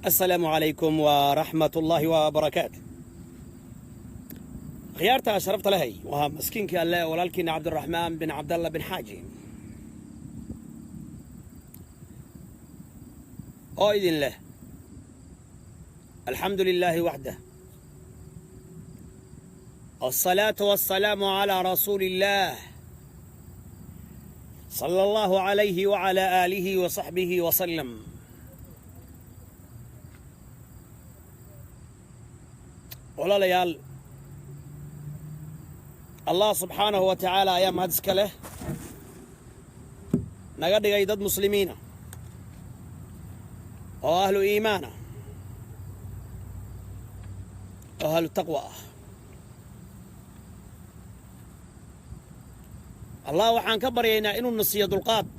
السلام عليكم ورحمة الله وبركاته. خيارتها شرفت لهي وها مسكينك الله ولكن عبد الرحمن بن عبد الله بن حاجي أؤيد الله. الحمد لله وحده، الصلاة والسلام على رسول الله صلى الله عليه وعلى آله وصحبه وسلم. walaalayaal allah subxaanahu wa tacaala ayaa mahad iska leh naga dhigay dad muslimiina oo ahlu iimaana oo ahlu taqwa ah. allah waxaan ka baryaynaa inuu na siiyo dulqaad.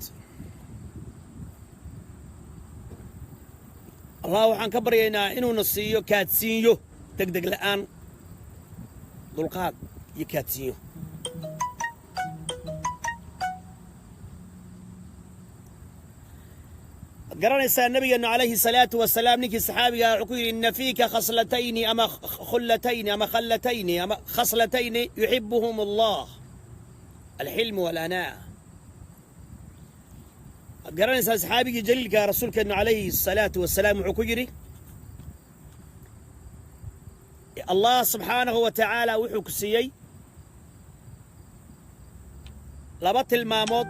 allah waxaan ka baryaynaa inuu na siiyo kaadsiinyo degdeg la'aan, dulqaad iyo kaadsiinyo. ad garanaysaa nabigeenu calayhi salaatu wasalaam ninkii saxaabiga wuxuu ku yidhi inna fiika khaslatayni ama khullatayni ama khallatayni ama khaslatayni yuxibuhum allah alxilmu walanaa. ad garanaysaa saxaabigii jaliilka rasuulkeenu calayhi salaatu wasalaam wuxuu ku yidhi الله سبحانه وتعالى وحو كسيي لبا المامود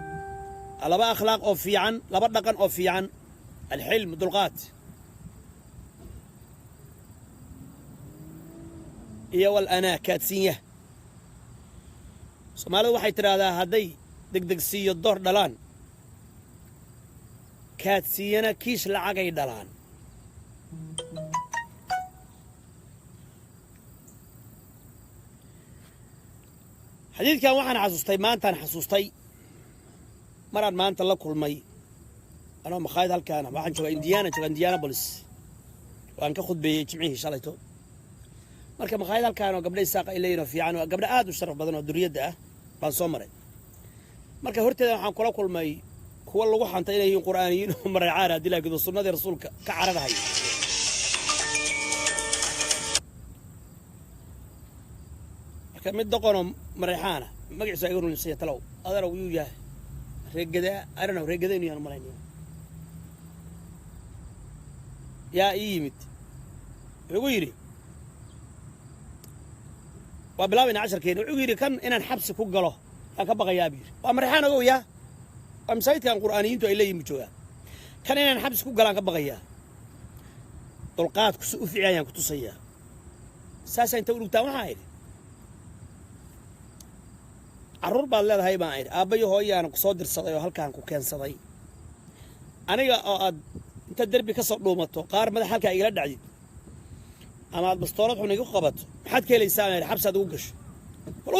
لبا أخلاق أوفيعا لبا دقن أوفيعا الحلم دلقات إيا والأنا كاتسية سمالو waxay tiraahdaa hadday degdeg siiyo door dhalaan kaatsiyana kiis lacagay dhalaan. xadiidkan waxaan xasuustay maantaan xasuustay maraan maanta la kulmay anoo makhaayad halkaana waxaan joogaa indianapolis waan ka khudbeeyey jimcihii shalayto. marka makhaayad halkaan oo gabdha isaaq ay leeyihin oo fiican oo gabdha aad u sharaf badan oo duriyadda ah baan soo maray. marka horteeda waxaan kula kulmay kuwa lagu xanta inay yihiin qur'aaniyiin oo mareecaan haddii laakiin sunnadii rasuulka ka cararahaya. mid doqonoo mareexaana magaciisa iga rulisaya talow adana wuu yahay reegadaa arana reegadaa inuu yaan malaynaya yaa ii yimid wuxuu yidhi waa bilaabayna casharkeena wuxuu yidhi kan inaan xabsi ku galo aan ka baqayaa buu yidhi waa mareexaan ogow yaa waa masaajidkan qur'aaniyiintu ay leeyihin buu joogaa kan inaan xabsi ku galaan ka baqayaa dulqaadku si u fiican ayaan ku tusayaa saasaa inta u dhugtaan waxaa idhi carruur baad leedahay baan idhi aabbayo hooyaan ku soo dirsaday oo halkaan ku keensaday aniga oo aad inta derbi ka soo dhuumato qaar madax halkaa igala dhacdid ama aad bastoolad xun igu qabato maxaad ka helaysaa baan idhi xabsi aad ugu gasho wal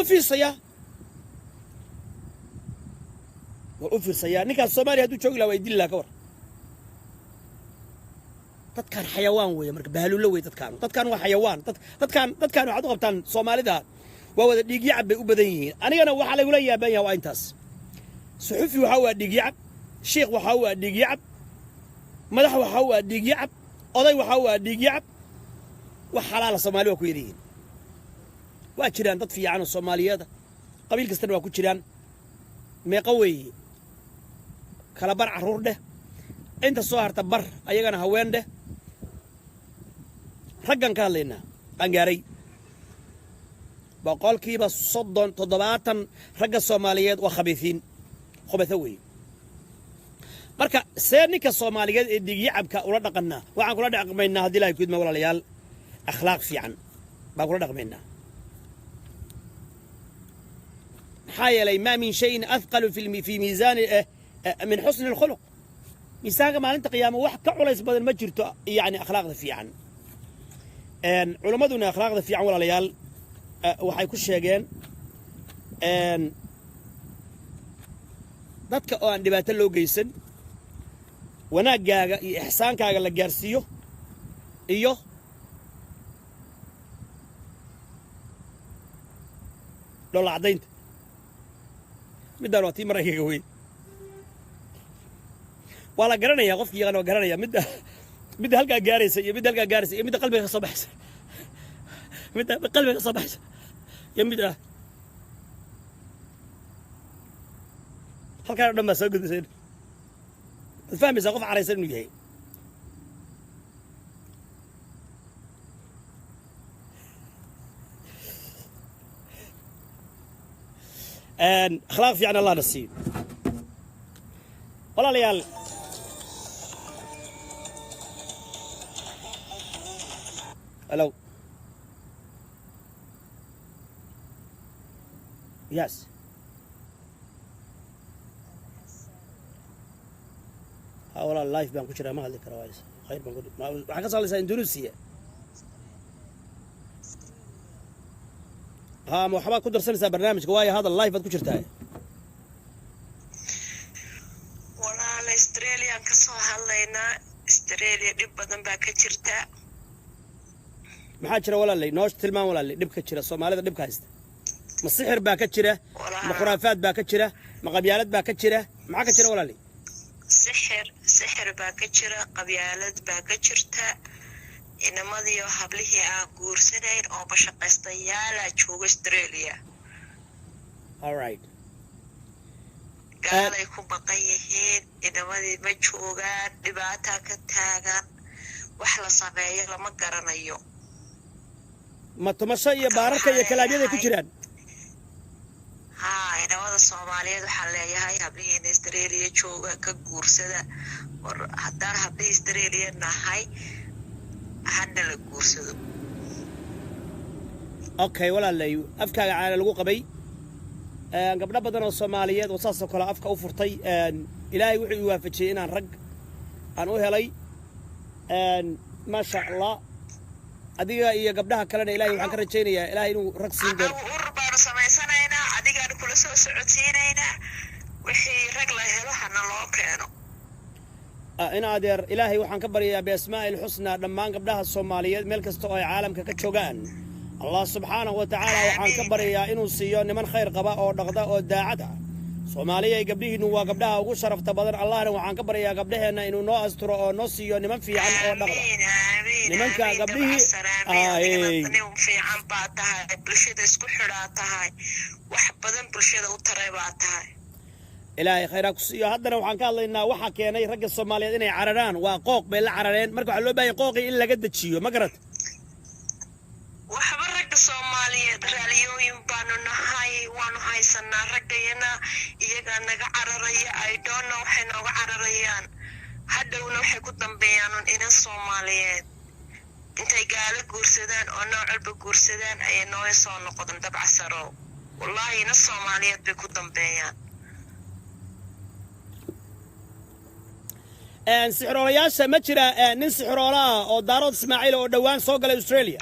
u fiirsayaa ninkaas soomaaliya hadduu joogi lahaa waa idili lahaa ka war. dadkaan xayawaan weeye marka bahluulo wey dadkaan waa xayawaan dadkaan waxaad u qabtaan soomaalida waa wada dhiigyacab bay u badan yihiin. anigana waxaa lagula yaaban yaha waa intaas. suxufi waxaa waa dhiigyacab, shiikh waxaa waa dhiigyacab, madax waxaa waa dhiigyacab, oday waxaa waa dhiigyacab. wax xalaala soomaali waa ku yar yihiin. waa jiraan dad fiican oo soomaaliyeeda qabiil kastana waa ku jiraan. meeqa weeye kala bar carruur dheh inta soo harta bar ayagana haween dheh. raggan ka hadlaynaa qangaaray بقول كيبا صدن تضباطا رجع الصوماليات وخبيثين خبثوي marka see ninka Soomaaliyeed ee digiyacabka ula dhaqanaa waxaan kula dhaqmaynaa hadii la yidhi walaalayaal akhlaaq fiican baa kula dhaqmaynaa حايلي ما من شيء أثقل في ميزان من حسن الخلق ميزان ما أنت قيامه واحد كعليس بدل ما جرت يعني أخلاق فيعن علماءنا أخلاق فيعن ولا ليال وحيكون شيئين dadka oo aan dhibaato loo geysan wanaagaaga iyo ihsaankaaga la gaarsiiyo iyo dhowl cadaynta midaan waa tii maraykaga weyn waa la garanayaa qofkii yaqaan waa garanaya midda halkaa gaaraysa iyo midda halkaa gaaraysa iyo midda qalbiga ka soo baxaysa midda qalbiga ka soo baxaysa iyo midda halkaan oo dhan baa soo gudbiseen ad fahmaysaa qof caraysan inuu yahay أخلاق في عن الله نسيب والله ليال ألو يس ها والله اللايف بان كشرا ما هذيك روايس خير بنقول ما حكى صار لسه إندونيسيا ها محمد كدر سنة برنامج قواي هذا اللايف بد كشرتاي والله أستراليا كسر هاللينا أستراليا بدن باكشرتا ما حد شرا ولا اللي نوش تلمان ولا اللي دب كشرا الصومالي دب كايست ما السحر باكشرا ما خرافات باكشرا ما قبيلات باكشرا ما حد شرا ولا اللي سحر باكشرا قبيلات باكشرتا إنما ذي حبله أقول سنين أو بشقستيالا شو أستراليا. Alright. قال يكون بقيهين إنما ذي مجهوغان لبعتها كتاغان وحلا صبايا لما قرن أيو. ما تمشي بارك يا كلامي ذي كجيران. ها إنما ذا الصومالية ذو حليا هاي حبلين أستراليا شوغا كجورسدا وحتى حبلي أستراليا نهاي hadda la guursado okay walaalay afkaaga caana lagu qabay gabdho badan oo Soomaaliyeed oo saas oo kala afka u furtay ilaahay wuxuu ii waafajiyay inaan rag aan u helay ma sha Allah adiga iyo gabdhaha kalena ilaahay waxaan ka rajaynayaa ilaahay inuu rag siin doono urban sameysanaynaa adiga aan kula soo socodsiinaynaa wixii rag la helo hana loo keeno أنا أدير إلهي وحن كبر يا بأسماء الحسنى لما قبلها الصومالية ملك استوى عالم كجوجان الله سبحانه وتعالى وحن كبر يا إنه سيون من خير قباء أو نقضاء أو داعتها صومالية قبله إنه وقبلها وشرف تبادر الله وحن كبر يا قبلها إنه نو أستر أو نو سيون من في عن أو نقضاء لمن كان قبله في عن بعضها برشة اسكحراتها وحبذا برشة وترباتها إلهي خيرك سيو هذا وحن قال لنا وحا كيني رجل الصوماليين إني عرران وقوق بين عررين مركو على باي قوقي إلا قد تشيو ما قرت وحبر رجل الصوماليين راليوين بانو نهاي وانو هاي سنة رجينا إيجا نجا عررية I don't know حنا وعرريان هذا ونوحي كتن بيانون إن الصوماليين انتي قالوا قرصدان أو نوع البقرصدان أي نوع صانو قدن تبع سرو والله إن الصوماليين بكتن بيان سحرولياشا ما جرا نين سحرولها أو دارود إسماعيل أو دوان سوق أستراليا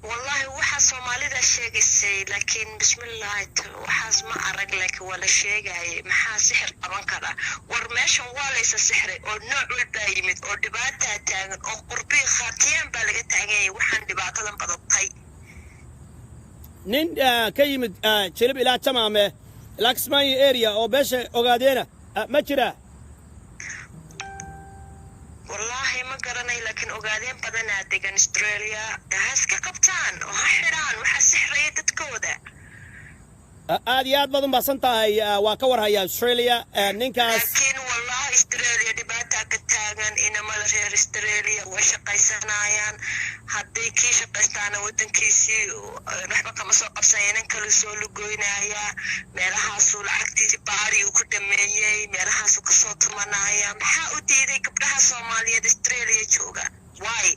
والله وحا صومالي ذا الشيء السي لكن بسم الله وحاس ما أرق لك ولا شيء هاي محا سحر أبان كذا ورماشن وليس سحر أو نوع البايمد أو دباتها تاغن أو قربي خاتيان بالغة تاغن وحان دباتها بدطي نين كيمد شلب إلى تمامه لاكسماي إيريا أو بيش أوغادينا ما جرا والله ما قرني لكن أوغادين بدنا ديجان أستراليا هاسك قبطان وحيران وحسحرية تتكودا آديات بدون بسنتا هي وكور هي أستراليا نينكاس لكن والله أستراليا دباتا كتاغن إنما لغير أستراليا وشقي سنايان hadday kii shaqaystaana waddankiisii waxba kama soo qabsanaynan kala soo lugoynaya meelahaasuu lacagtiisi baari uu ku dhameeyey meelahaasuu kasoo tumanaya maxaa u diiday gabdhaha soomaaliyeed australia jooga why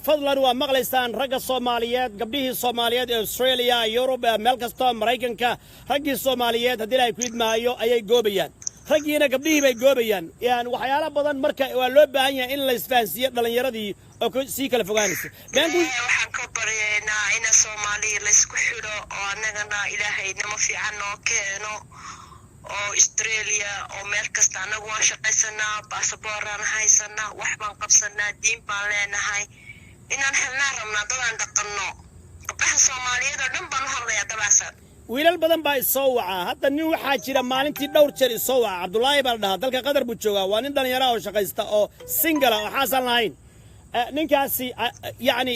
fadlan waa maqlaysaan ragga soomaaliyeed gabdhihii soomaaliyeed ee australia yurub meel kastoo maraykanka raggii soomaaliyeed haddii ilaahay ku idmaayo ayay goobayaan raggiina gabdhihii bay goobayaan waxyaalo badan marka waa loo baahan yahay in la isfahansiiyo dhallinyaradii oo sii kala fogaanaysa waxaan ka baryaynaa ina soomaaliya laysku xidho oo annagana ilaahay nama fiican noo keeno oo australia oo meel kasta annagu waan shaqaysanaa baasabooraan haysanaa wax baan qabsanaa diin baan leenahay inaan helnaa rabnaa dadaan dhaqanno gabdhaha soomaaliyeed oo dhan baan u hadlayaa dabaasan wiilal badan baa isoo wacaa hadda nin waxaa jira maalintii dhowr jeer isoo waca cabdulaahi baa la dhahaa dalka qatar buu joogaa waa nin dhallinyara oo shaqaysta oo singala oo xaasan lahayn ninkaasi yacni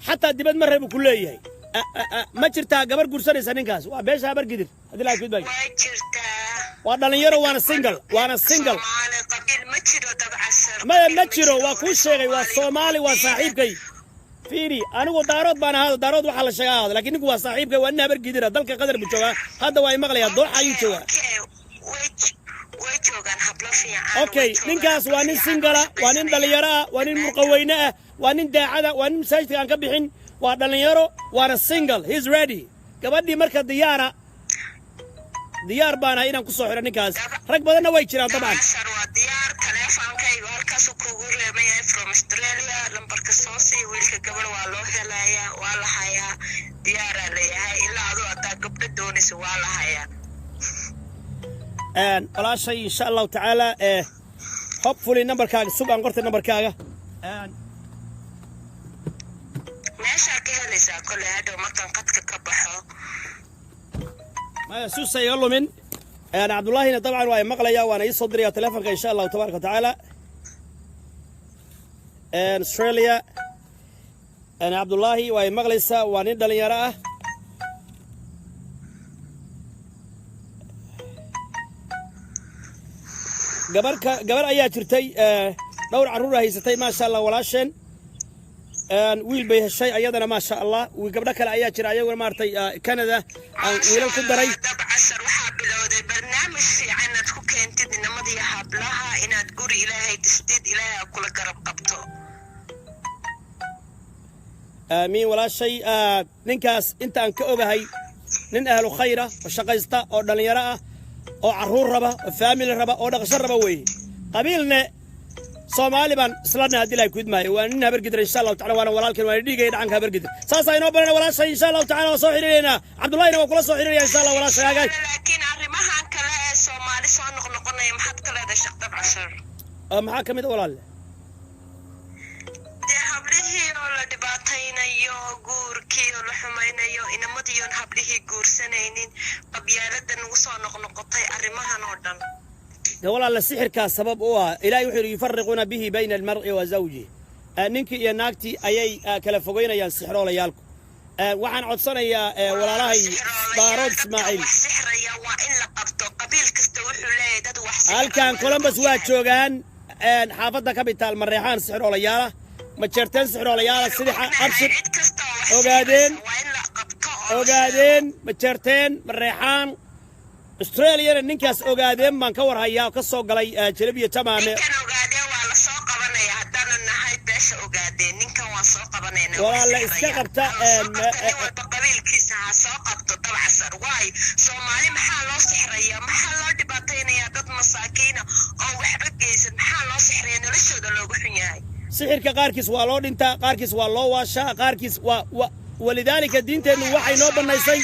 xataa dibad ma reebu ku leeyahay ma jirtaa gabar gursanaysa ninkaas waa beesha habar gidir haddii laa kudbay waa jirtaa waa dhallinyaro waana single soomaali qabiil ma jiro dabcasar ma jiro waa kuu sheegay waa soomaali waa saaxiibkay fiiri anigu daarood baan ahaado daarood waxaa la sheegaa ahaado laakiin ninku waa saaxiibkay waa nin habar gidira dalka qatar buu joogaa hadda waa maqlayaa dooxa ayuu joogaa way joogaan hablo fiican okay ninkaas waa nin singala waa nin dhallinyaro ah waa nin murqaweyne ah waa nin daacada waa nin masaajidka aan ka bixin waa dhallinyaro waana single he's ready gabadhii marka diyaar baan ahay inaan ku soo xiro ninkaas rag badanna way jiraan dabcan waa diyaar taleefankayga halkaas kugu reebaya from australia lambarka soo sii wiilka gabar waa loo helayaa waa la hayaa diyaaraa leeyahay ilaa adoo adaa gabdho doonaysa waa la hayaa walaashay insha allahu tacaala hopefully nambarkaaga sug aan qortay nambarkaaga meeshaa ka helaysaa kole hadhow markaan qadka ka baxo maya suusa iga lumin cabdullaahina dabcan waa maqlayaa waana ii soo diraya telefonka insha allahu tabaaraka watacaala australia cabdullaahi waa maqlaysaa waa nin dhalinyaro ah gabar ayaa jirtay dhowr carruur haysatay maasha allah walaasheen wiil bay heshay ayadana maasha allah gabdho kale ayaa jira ayaguna maartay canada aan wiilal ku daray dabcasar waxaa bilowday barnaamij fiican inaad ku keentid nimadii hablaha inaad guri ilaahay distid ilaahay kula garab qabto aamiin walaashay ninkaas intaan ka ogahay nin ahlu khayra oo shaqaysta oo dhalinyaro ah oo carruur raba oo faamili raba oo dhaqasho raba weeye qabiilne soomaali baan isladna haddii ilahay ku idmaayo waa nin habar gidir insha allahu tacala waana walaalkeen waana dhiigaya dhacanka habar gidir saasaa inoo barana walaashay insha allahu tacala waa soo xiriiraynaa cabdullahina waa kula soo xiriiraya insha allah walaashay hagaag laakiin arrimahan kale ee soomaali soo noqnoqonaya maxaad ka leedahay sheekh dabcasar maxaa ka mid a walaalle dee hablihii oo la dhibaataynayo guurkii oo la xumaynayo inamadii oon hablihii guursanaynin qabyaaladan ugu soo noqnoqotay arrimahan oo dhan de walaalle sixirkaas sabab u ah ilaahay wuxuu yidhi yufariquuna bihi bayna almar'i wa zawjihi ninkii iyo naagtii ayay kala fogeynayaan sixroolayaalku waxaan codsanayaa walaalahay daarood ismaaciil halkan columbus waa joogaan xaafadda capital mareexaan sixroolayaala ma jeerteen sixroolayaala sidii abshir ogaadeen ma jeerteen mareexaan australiana ninkaas ogaadeen baan ka war hayaa ka soo galay jalabiya tamaame walaala iska qabta qabiilkiisa ha soo qabto dabcasar waay soomaali maxaa loo sixraya maxaa loo dhibaataynayaa dad masaakiina oo waxba geysan maxaa loo sixraya noloshooda loogu xun yahay sixirka qaarkiis waa loo dhintaa qaarkiis waa loo waashaa qaarkiis waa walidaalika diinteennu waxay noo bannaysay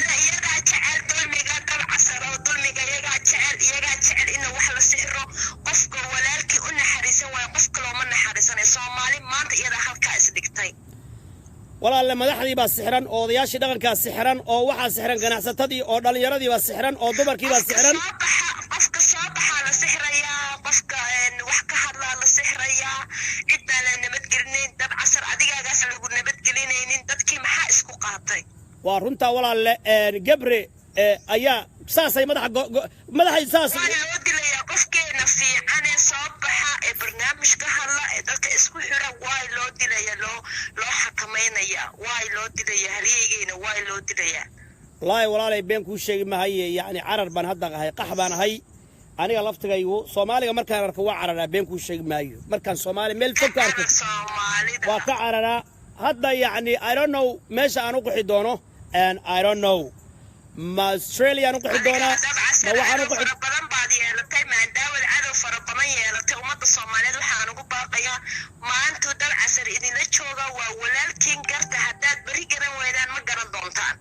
walaalle madaxdii baa sixran oo odayaashii dhaqankaa sixran oo waxaa sixran ganacsatadii oo dhallinyaradii baa sixran oo dumarkii baa sixran qofka soo baxaa la sixrayaa qofka wax ka hadlaa la sixrayaa cid baan la nabadgelinayn dabcasar adigaagaas lagu nabadgelinaynin dadkii maxaa isku qaatay waa runtaa walaalle gabre ayaa saasay madaxay saas waana loo dilayaa qofkeena fiican ee soo baxa ee barnaamijka hadla ee dadka isku xira waay loo dilaya loo xakameynaya waay loo dilaya halyeygeena waay loo dilaya wallaahi walaalay been kuu sheegi mahaye yacni carar baan hadda ahay qax baan ahay aniga laftigaygu soomaaliga markaan arko waa cararaa been kuu sheegi maayo markaan soomaali meel fog ka arko waa ka cararaa hadda yacni I don't know meesha aan u qixi doono and I don't know ma Australia aan u qixi doonaa ma waxaan u qixi badan baad yeelatay maadaawad cadow fara badan yeelatay ummadda Soomaaliyeed waxaan ugu baaqayaa maanta dad casar idinla jooga waa walaalkiin garta haddaad bari garan weydaan ma garan doontaan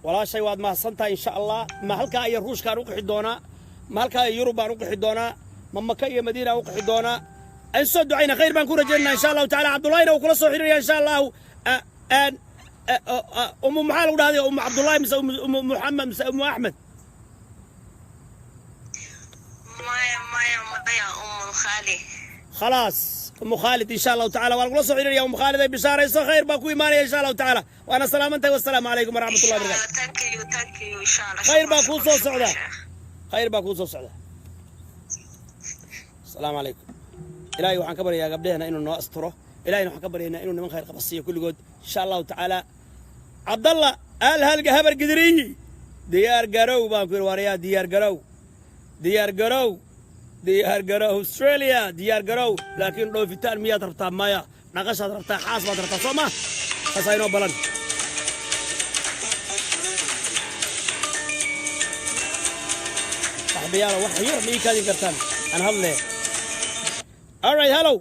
walaashay waad mahadsantahay insha allah ma halkaa iyo ruushkaan u qixi doonaa ma halkaa iyo yurub baan u qixi doonaa ma maka iyo madiina u qixi doonaa aan soo ducayna khayr baan ku rajaynaynaa insha allahu tacaala cabdullaahina uu kula soo xiriiraya insha allahu umu maxaa lagu dhahday umu cabdullaahi mise umu muxamed mise umu axmed maya umu khaali khalaas umu khaalid insha allahu tacaala waa lagula soo xiriiraya umu khaalid ay bishaarayso khayr baa ku imaanaya insha allahu tacaala waana salaamantahay wassalaamu calaykum waraxmatullahi wabarakatu khayr baa kuu soo socda khayr baa kuu soo socda asalaamu calaykum ilaahay waxaan ka baryayaa gabdhehena inuu noo asturo ilaahayna waxaan ka baryaynaa inuu niman khayr qabasiiyo kulligood insha allahu tacaala cabdalla halga habar gidiriyi diyaar garow baan ku yidhi waarayaa diyaar garow diyaar garow diyaar garow Australia diyaar garow laakiin dhoofitaan miyaad rabtaa maya naqashaad rabtaa xaas baad rabtaa soo ma taasay noo balan saxbiyaal wax yar ma ii kaadin kartaan aan hadle all right hello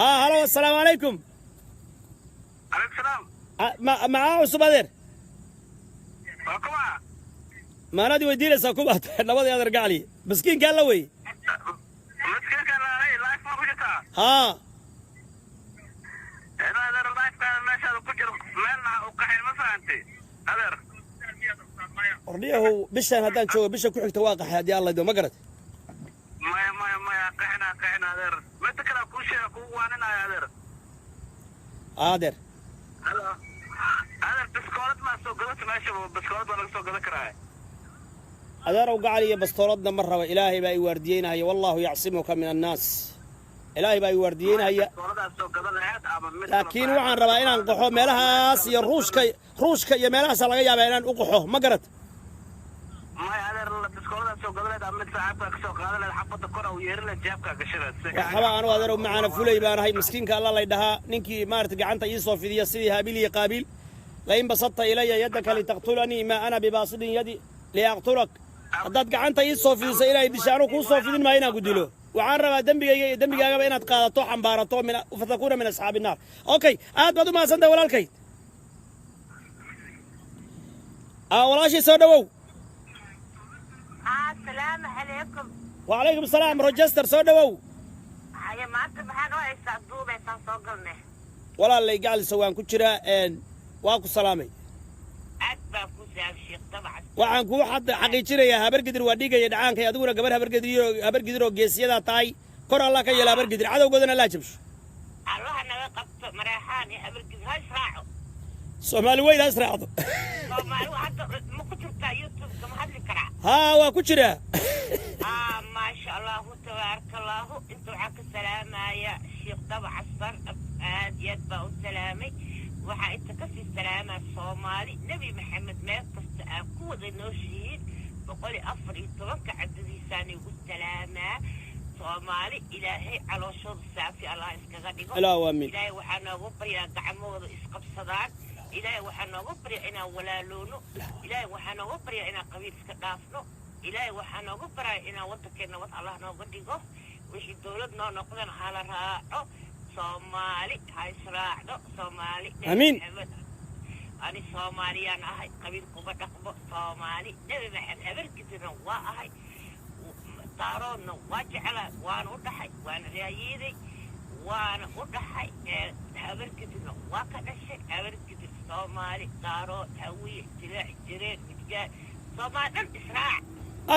hello assalaamu calaykum عليك السلام معاه عصب هذير وكما ما نادي ويدير ساكوبا نبضي هذا رجع لي مسكين قال له وي مسكين كان لايف ما وجدتها ها هذا اللايف كان ماشي هذا كجر مالنا وقحين مثلا انت هذا رديه بشان هدان شو بشا كحك تواقع هذه الله يدوم ما قرت ما قحنا هذا متى كلا كل شيء وانا هذا هذا هذا بسكوت ما سوق قلت ماشي بسكوت ولا سوق ذكرها هذا روقع علي بسطولتنا مرة إلهي باي وردينا هي والله يعصمك من الناس إلهي باي وردينا هي لكن وعن ربائنا نقحو ميلها سي روشكا يا ميلها سلقا يا بينان أقحو ما قرت ما هذا بسكوت سوق قلت أمد ساعتك سوق هذا الحبة الكرة ويرنا جابك قشرة وحبا أنا وهذا معنا فولي بان هاي مسكينك الله لا يدها نينكي مارت قعنتا يسوى في دي سيدي هابيلي قابيل لئن بسطت إلي يدك لتقتلني ما أنا بباسط يدي لأقتلك haddaad gacanta ii soo fidiso ilaahay dishaanu kuu soo fidin maayo inaan ku dilo waxaan rabaa dembigaagaba inaad qaadato xambaarato fatakuuna min asxaabi naar okay aad baad u mahadsantahay walaalkay walaashii soo dhawow السلام عليكم وعليكم السلام روجستر soo dhawow هيا ما انت بحاجة وإيسا دوبة تنصوقلنا walaalay gacalisa waan ku jiraa waan ku salaamay أكبر كوسي الشيخ طبعا waxaan kuu xaqiijinayaa habar gidir waa dhigaya dhacaanka adiguna gabar habar gidir oo geesiyada tahay kor Allah ka yeela habar gidir cadowgoodana la jabsho الله أنا وقفت مريحاني أبرقز هاي راعو Soomaali weyn asraacdo ما هو حتى ما كنت بتاع يوتيوب كم هذا الكرع waa ku jiraa ما شاء الله تبارك الله انتو عاك السلامة يا شيخ طبعا الصر يدبا السلامي وحا انت كفي السلامة الصومالي نبي محمد ما يقصد قوة النوشيين بقولي أفري توقع عددي ثاني والسلامة صومالي إلهي على شوط السافي الله يسكغنيكم لا وامين إلهي وحنا غبري قعمود إسقب صداق إلهي وحنا غبري إنا ولا لونو إلهي وحنا غبري إنا قبيل سكدافنو إلهي وحنا غبري إنا وطكينا وط الله نوغديقو وشي دولدنا نقضن حالا راعو صومالي هاي سراعدو صومالي أمين أنا صومالي أنا هاي قبيل قبطة صومالي نبي محمد أبركتنا واهاي طارونا واجعلا وانا ودحي وانا ريايدي وانا ودحي أبركتنا واكدشي أبركت صومالي طارو هوي جريع جريع متجا صومالي إسراع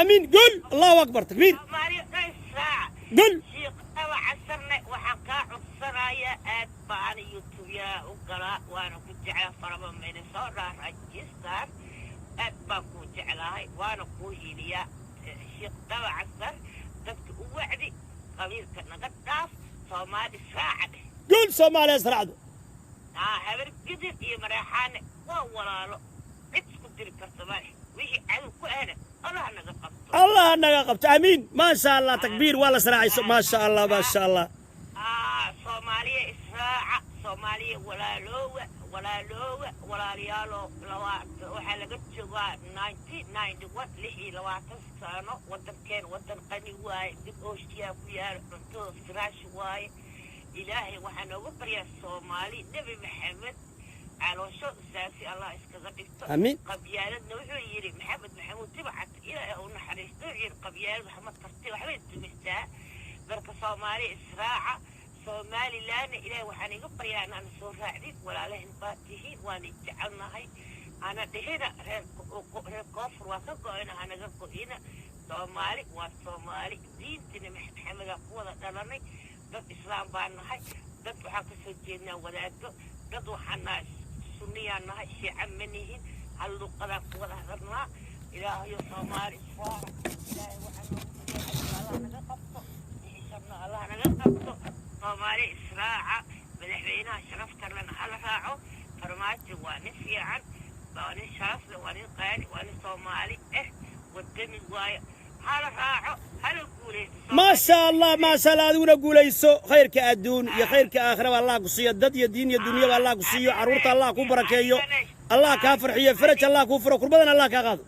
امين قل الله اكبر تكبير صومالي إسراع قل شيخ طبعا عسرنا وحكا عصرايا أتبعني يوتيوب يا وقراء وانا كنت على فرما من صورة رجستر أتبع كنت على هاي وانا كوهي ليا شيخ طبعا عسر dadka u wacdi qabiilka naga dhaaf soomaali israaca dheh قول سومالي اسرعدو habar gidir iyo mareexaane waa walaalo cid isku diri karta male wixii cadow ku ahna allah naga qabto الله نغا قبت امين ما شاء الله تكبير والله سراعي ما شاء الله ما شاء الله soomaaliya israaca soomaaliya walaalayaalo waxaa laga joogaa 1991 sano wadankeen wadan qani waaye dib ooshiyaa ku yaala cuntada firaash waaye ilaahay waxaa nooga baryaa soomaali nebi maxamed caloosho saasi allah iskaga dhigto امين qabyaaladna wuxuu yidhi maxamed maxamuud tibcat ilaahay u naxariisto wuxuu yidhi qabyaalad waxma tartay waxbay dumistaa marka soomaali israaca somalilandna ilaahay waxaan iga baryaa inaan soo raacdin walaalahin baa tihiin waan jecelnahay ana dhihina reer koonfur waa ka go-ina hanaga go-ina soomaali waa soomaali diintina maxamedaa ku wada dhalanay dad islaam baan nahay dad waxaan ka soo jeednaa wadaado dad waxaan nahay sunniyaan nahay shiica ma nihin hal luqadaan ku wada hadalnaa ilaahayo soomaali israaca ilaahay waxaa allah naga qabto xiisabna allah naga qabto soomaali israaca madaxweynaha sharafta lana hala raaco farmaajo waa nin fiican waa nin sharaf leh waa nin qaali waa nin soomaali wadani waayo hala raaco hala guuleysto ما شاء الله ما شاء الله أدونا قوليسو خيرك أدون يا خيرك آخرة والله قصية دد يا دين يا دنيا والله قصية عرورة الله كبركيو الله كافر حية فرج الله كفر وكربنا الله كغاد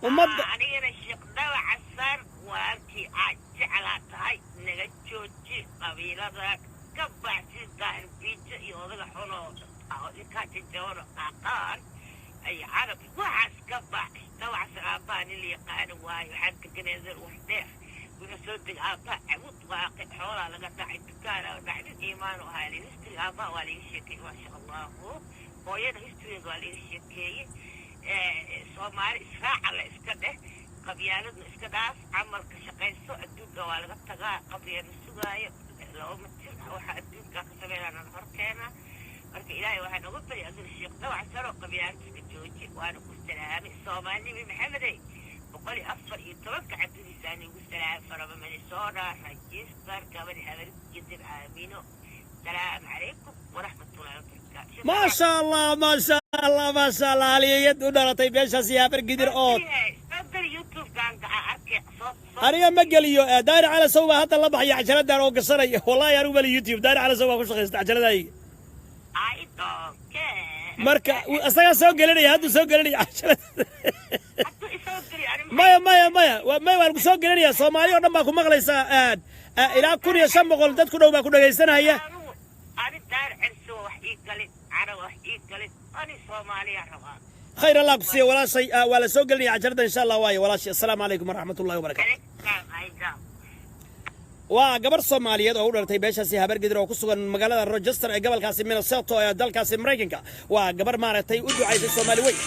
ومد أنا الشيخ دوا عسان وأنتي أجعلت هاي نجتوجي قبيلة ذاك كبع سيدان بيج يوضع حنو أو لكاتي جورو أقان أي عربي وعس كبع دوا عسان أباني اللي قانوا واي حد كنزل وحديف ونسود الآباء عمود واقع حولا لقد دعي بكارة ودعي الإيمان وهاي نستري الآباء والي الشيكي ما شاء الله وين نستري والي الشيكي soomaali israaca la iska dheh qabyaaladna iska dhaaf camalka shaqayso adduunka waa laga tagaa qabyaana sugaayo laba matir waxa adduunka ka sameynana horteena marka ilaahay waxaa nooga bari adul sheekh dawac saro qabyaalada iska jooji waana ku salaamay soomaali nabi maxamedey 114 cabdilisaan ugu salaam faraba minnesota register gabadhi habar gidir aamino السلام عليكم ورحمة الله وبركاته ما شاء الله ما شاء الله ما شاء الله علي يدنا طيب ايش سيابر قدر اوت أنا ما قاليو داير على سوا هذا الله بحي عجلة دار او قصري والله يا روبي اليوتيوب داير على سوا كل شيء عجلة داي مركا اصلا سو قالني هذا سو قالني عجلة ما waan soo gelinaya Soomaali oo dhan baa ku maqlaysa ilaa kun iyo 500 dad ku dhow baa ku dhageysanaya ani daar cirso wax ii galin carab wax ii galin ani Soomaaliya rabaa خير الله كسي ولا شيء ولا سو قالني عجلة ان شاء الله واي ولا شيء السلام عليكم ورحمة الله وبركاته waa gabar Soomaaliyeed oo u dhalatay beeshaasi habar gidir oo ku sugan magaalada Rochester ee gobolkaasi Minnesota ee dalkaasi Mareykanka waa gabar maaragtay u ducaysay Soomaali weyn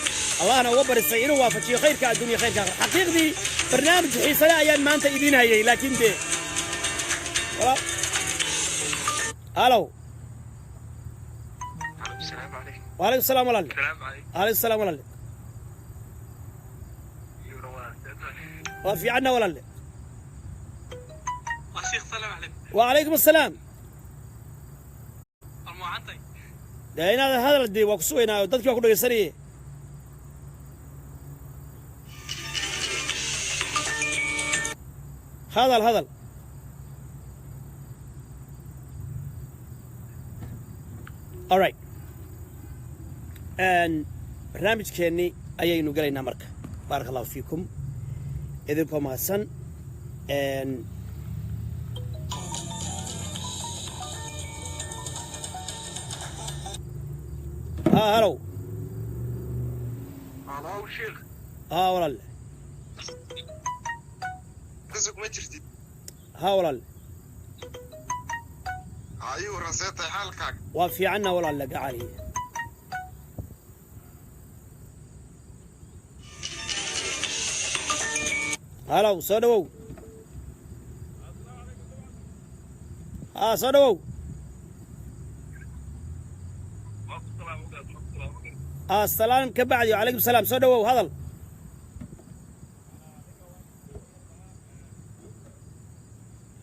Allahna uga barisay inuu waafajiyo khayrka adduunka khayrka xaqiiqdii barnaamij xiisaha ayaan maanta idin hayay laakiin de halo السلام عليكم وعليكم السلام ورحمة الله السلام عليكم عليكم السلام ورحمة الله وفي عنا ولا لا الشيخ سلام عليكم وعليكم السلام المعطي ده هذا الدي وكسوينا dadkii ku dhageysanayay هذا all right barnaamijkeennii ayaynu galaynaa marka baaraka allahu fiikum idinkoo mahadsan هلو هلو شيخ والله رزق ما جرتي والله ايوه رصيت حالك وفي عنا والله قاعد هلو صدوا صدوا السلام كبعد وعليكم السلام صدوا هذا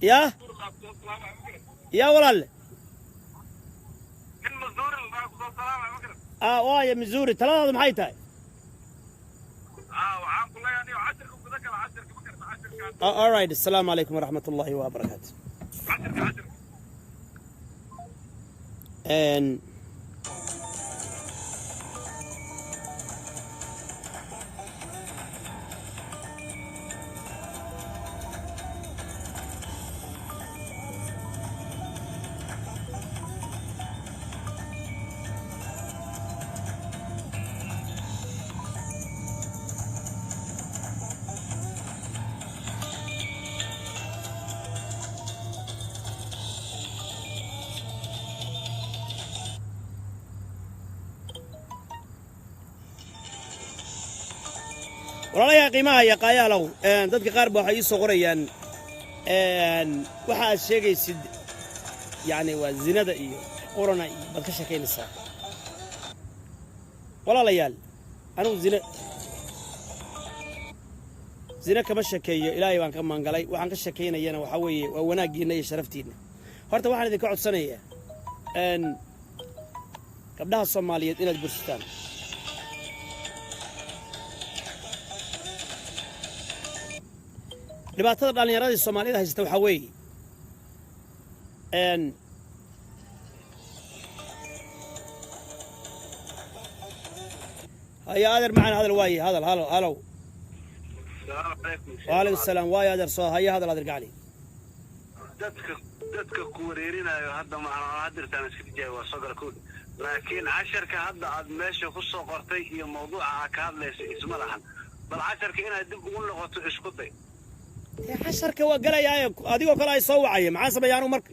يا ولا من مزدور السلام عليكم. وايا مزوري ثلاثة محي تاي وعام كله يعني وعشركم بذكر عشركم بكر عشركم. alright السلام عليكم ورحمة الله وبركاته. عشركم. and walaalayaal qiimaha iyo qayaalow dadka qaar ba waxay ii soo qorayaan waxa aad sheegaysid yani waa zinada iyo qurana iyo baad ka sheekaynaysaa walaalayaal anigu zina kama sheekeeyo ilaahay baan ka maangalay waxaan ka sheekaynayana waxaa weeye waa wanaaggiinna iyo sharaftiinna horta waxaan idinka codsanayaa gabdhaha soomaaliyeed inaad bursataan dhibaatada dhallinyaradii soomaalida haysata waxaa weeye haya adeer macaan hadal waaye hadal halow السلام عليكم. waalaykum salaam waaye adeer soo haya hadal adeer gacli dadka ku wareerinayo hadda macnaha hadirtaan iska jaay waa soo galkood laakiin casharka hadda aad meesha ku soo qortay iyo mawduuca aad ka hadlaysa isma lahan bal casharka inaad dib ugu noqoto isku day casharka waa galayaaye adigoo kale ay soo wacaya maxaan sameeyaanu marka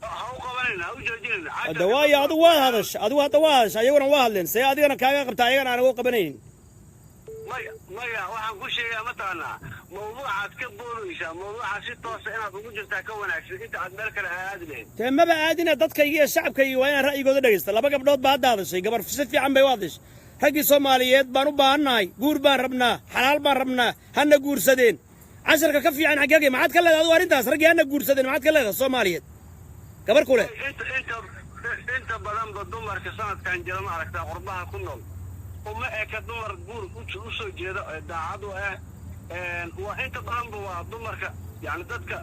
ha u qabanayna ha u joojinayna hadda waayo adigu waad hadasha adigu hadda waa hadasha ayaguna waa hadleen see adigana kaaga qabta ayagana aan ugu qabanaynin maya waxaan ku sheegaa mataqaanaa mawduucaad ka boodaysaa mawduuca si toosa inaad ugu jirtaa ka wanaagsan inta aad meel kale aadi lahayd dee maba aadina dadkayga iyo shacabkayga waa inaan ra'yigooda dhegaysta laba gabdhood baa hadda hadashay gabar si fiican bay u hadashay raggii soomaaliyeed baan u baahannahay guur baan rabnaa xalaal baan rabnaa hana guursadeen casharka ka fiican xaggee maxaad ka leedahay adigu arrintaas raggii hana guursadeen maxaad ka leedahay soomaaliyeed gabar ku leh inta badanba dumarka sanadkan jira ma aragtaa qurbaha ku nool uma eka dumar guur u soo jeeda ee daacad u ah waa inta badanba waa dumarka yani dadka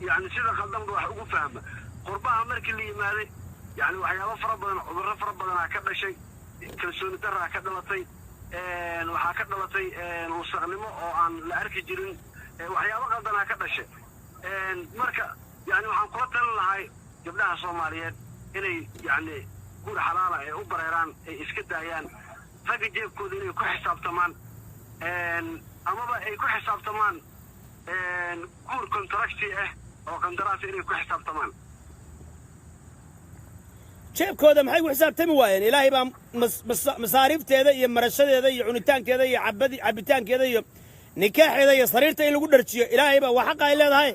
yani sida qaldanba wax ugu fahma qurbaha markii la yimaaday yani waxyaabo fara badan cudurro fara badanaa ka dhashay kalsooni daraa ka dhalatay waxaa ka dhalatay wasaqnimo oo aan la arki jirin waxyaabo qaldanaa ka dhashay marka yani waxaan kula talin lahay gabdhaha soomaaliyeed inay yani guur xalaala ay u bareeraan ay iska daayaan ragga jeebkooda inay ku xisaabtamaan amaba ay ku xisaabtamaan guur contracti ah oo qandaraas inay ku xisaabtamaan jeebkooda maxay ku xisaabtami waayeen ilaahay baa masaariifteeda iyo marashadeeda iyo cunitaankeeda iyo cabitaankeeda iyo nikaaxeeda iyo sariirta in lagu dharjiyo ilaahay baa waa xaqa ay leedahay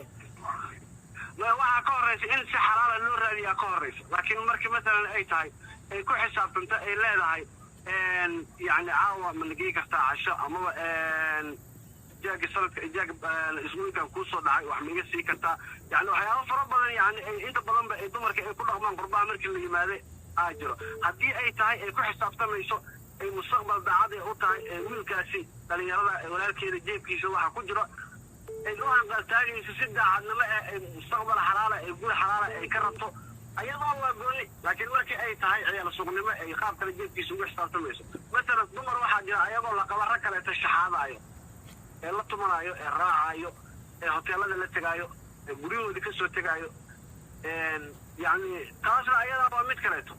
waxaa ka horraysa in si xalaala loo raadiyaa ka horraysa laakiin markii masalan ay tahay ay ku xisaabtanta ay leedahay yani caawa ma nagey kartaa casho amaba jaaga sanadka jaaga isbuucan kuu soo dhacay wax ma iga sii kartaa yani waxyaabo fara badan yani inta badanba ay dumarka ay ku dhaqmaan qurbaha markii la yimaade aa jiro haddii ay tahay ay ku xisaabtamayso ay mustaqbal daacad u tahay wiilkaasi dhalinyarada walaalkeeda jeebkiisa waxa ku jiro ay u hanqaltaagayso si daacadnimo ay mustaqbal xalaala ay guur xalaala ay ka rabto ayadoo waa gooni laakiin markii ay tahay ciyaal suuqnimo ay qaab kale jeebkiisa uga xisaabtamayso masalan dumar waxaa jira ayagoo laqaba rag kaleeta shaxaadaayo ee la tumanaayo ee raacaayo ee hoteelada la tegaayo ee guryahoodii ka soo tegaayo yani taasna ayadaa waa mid kaleeto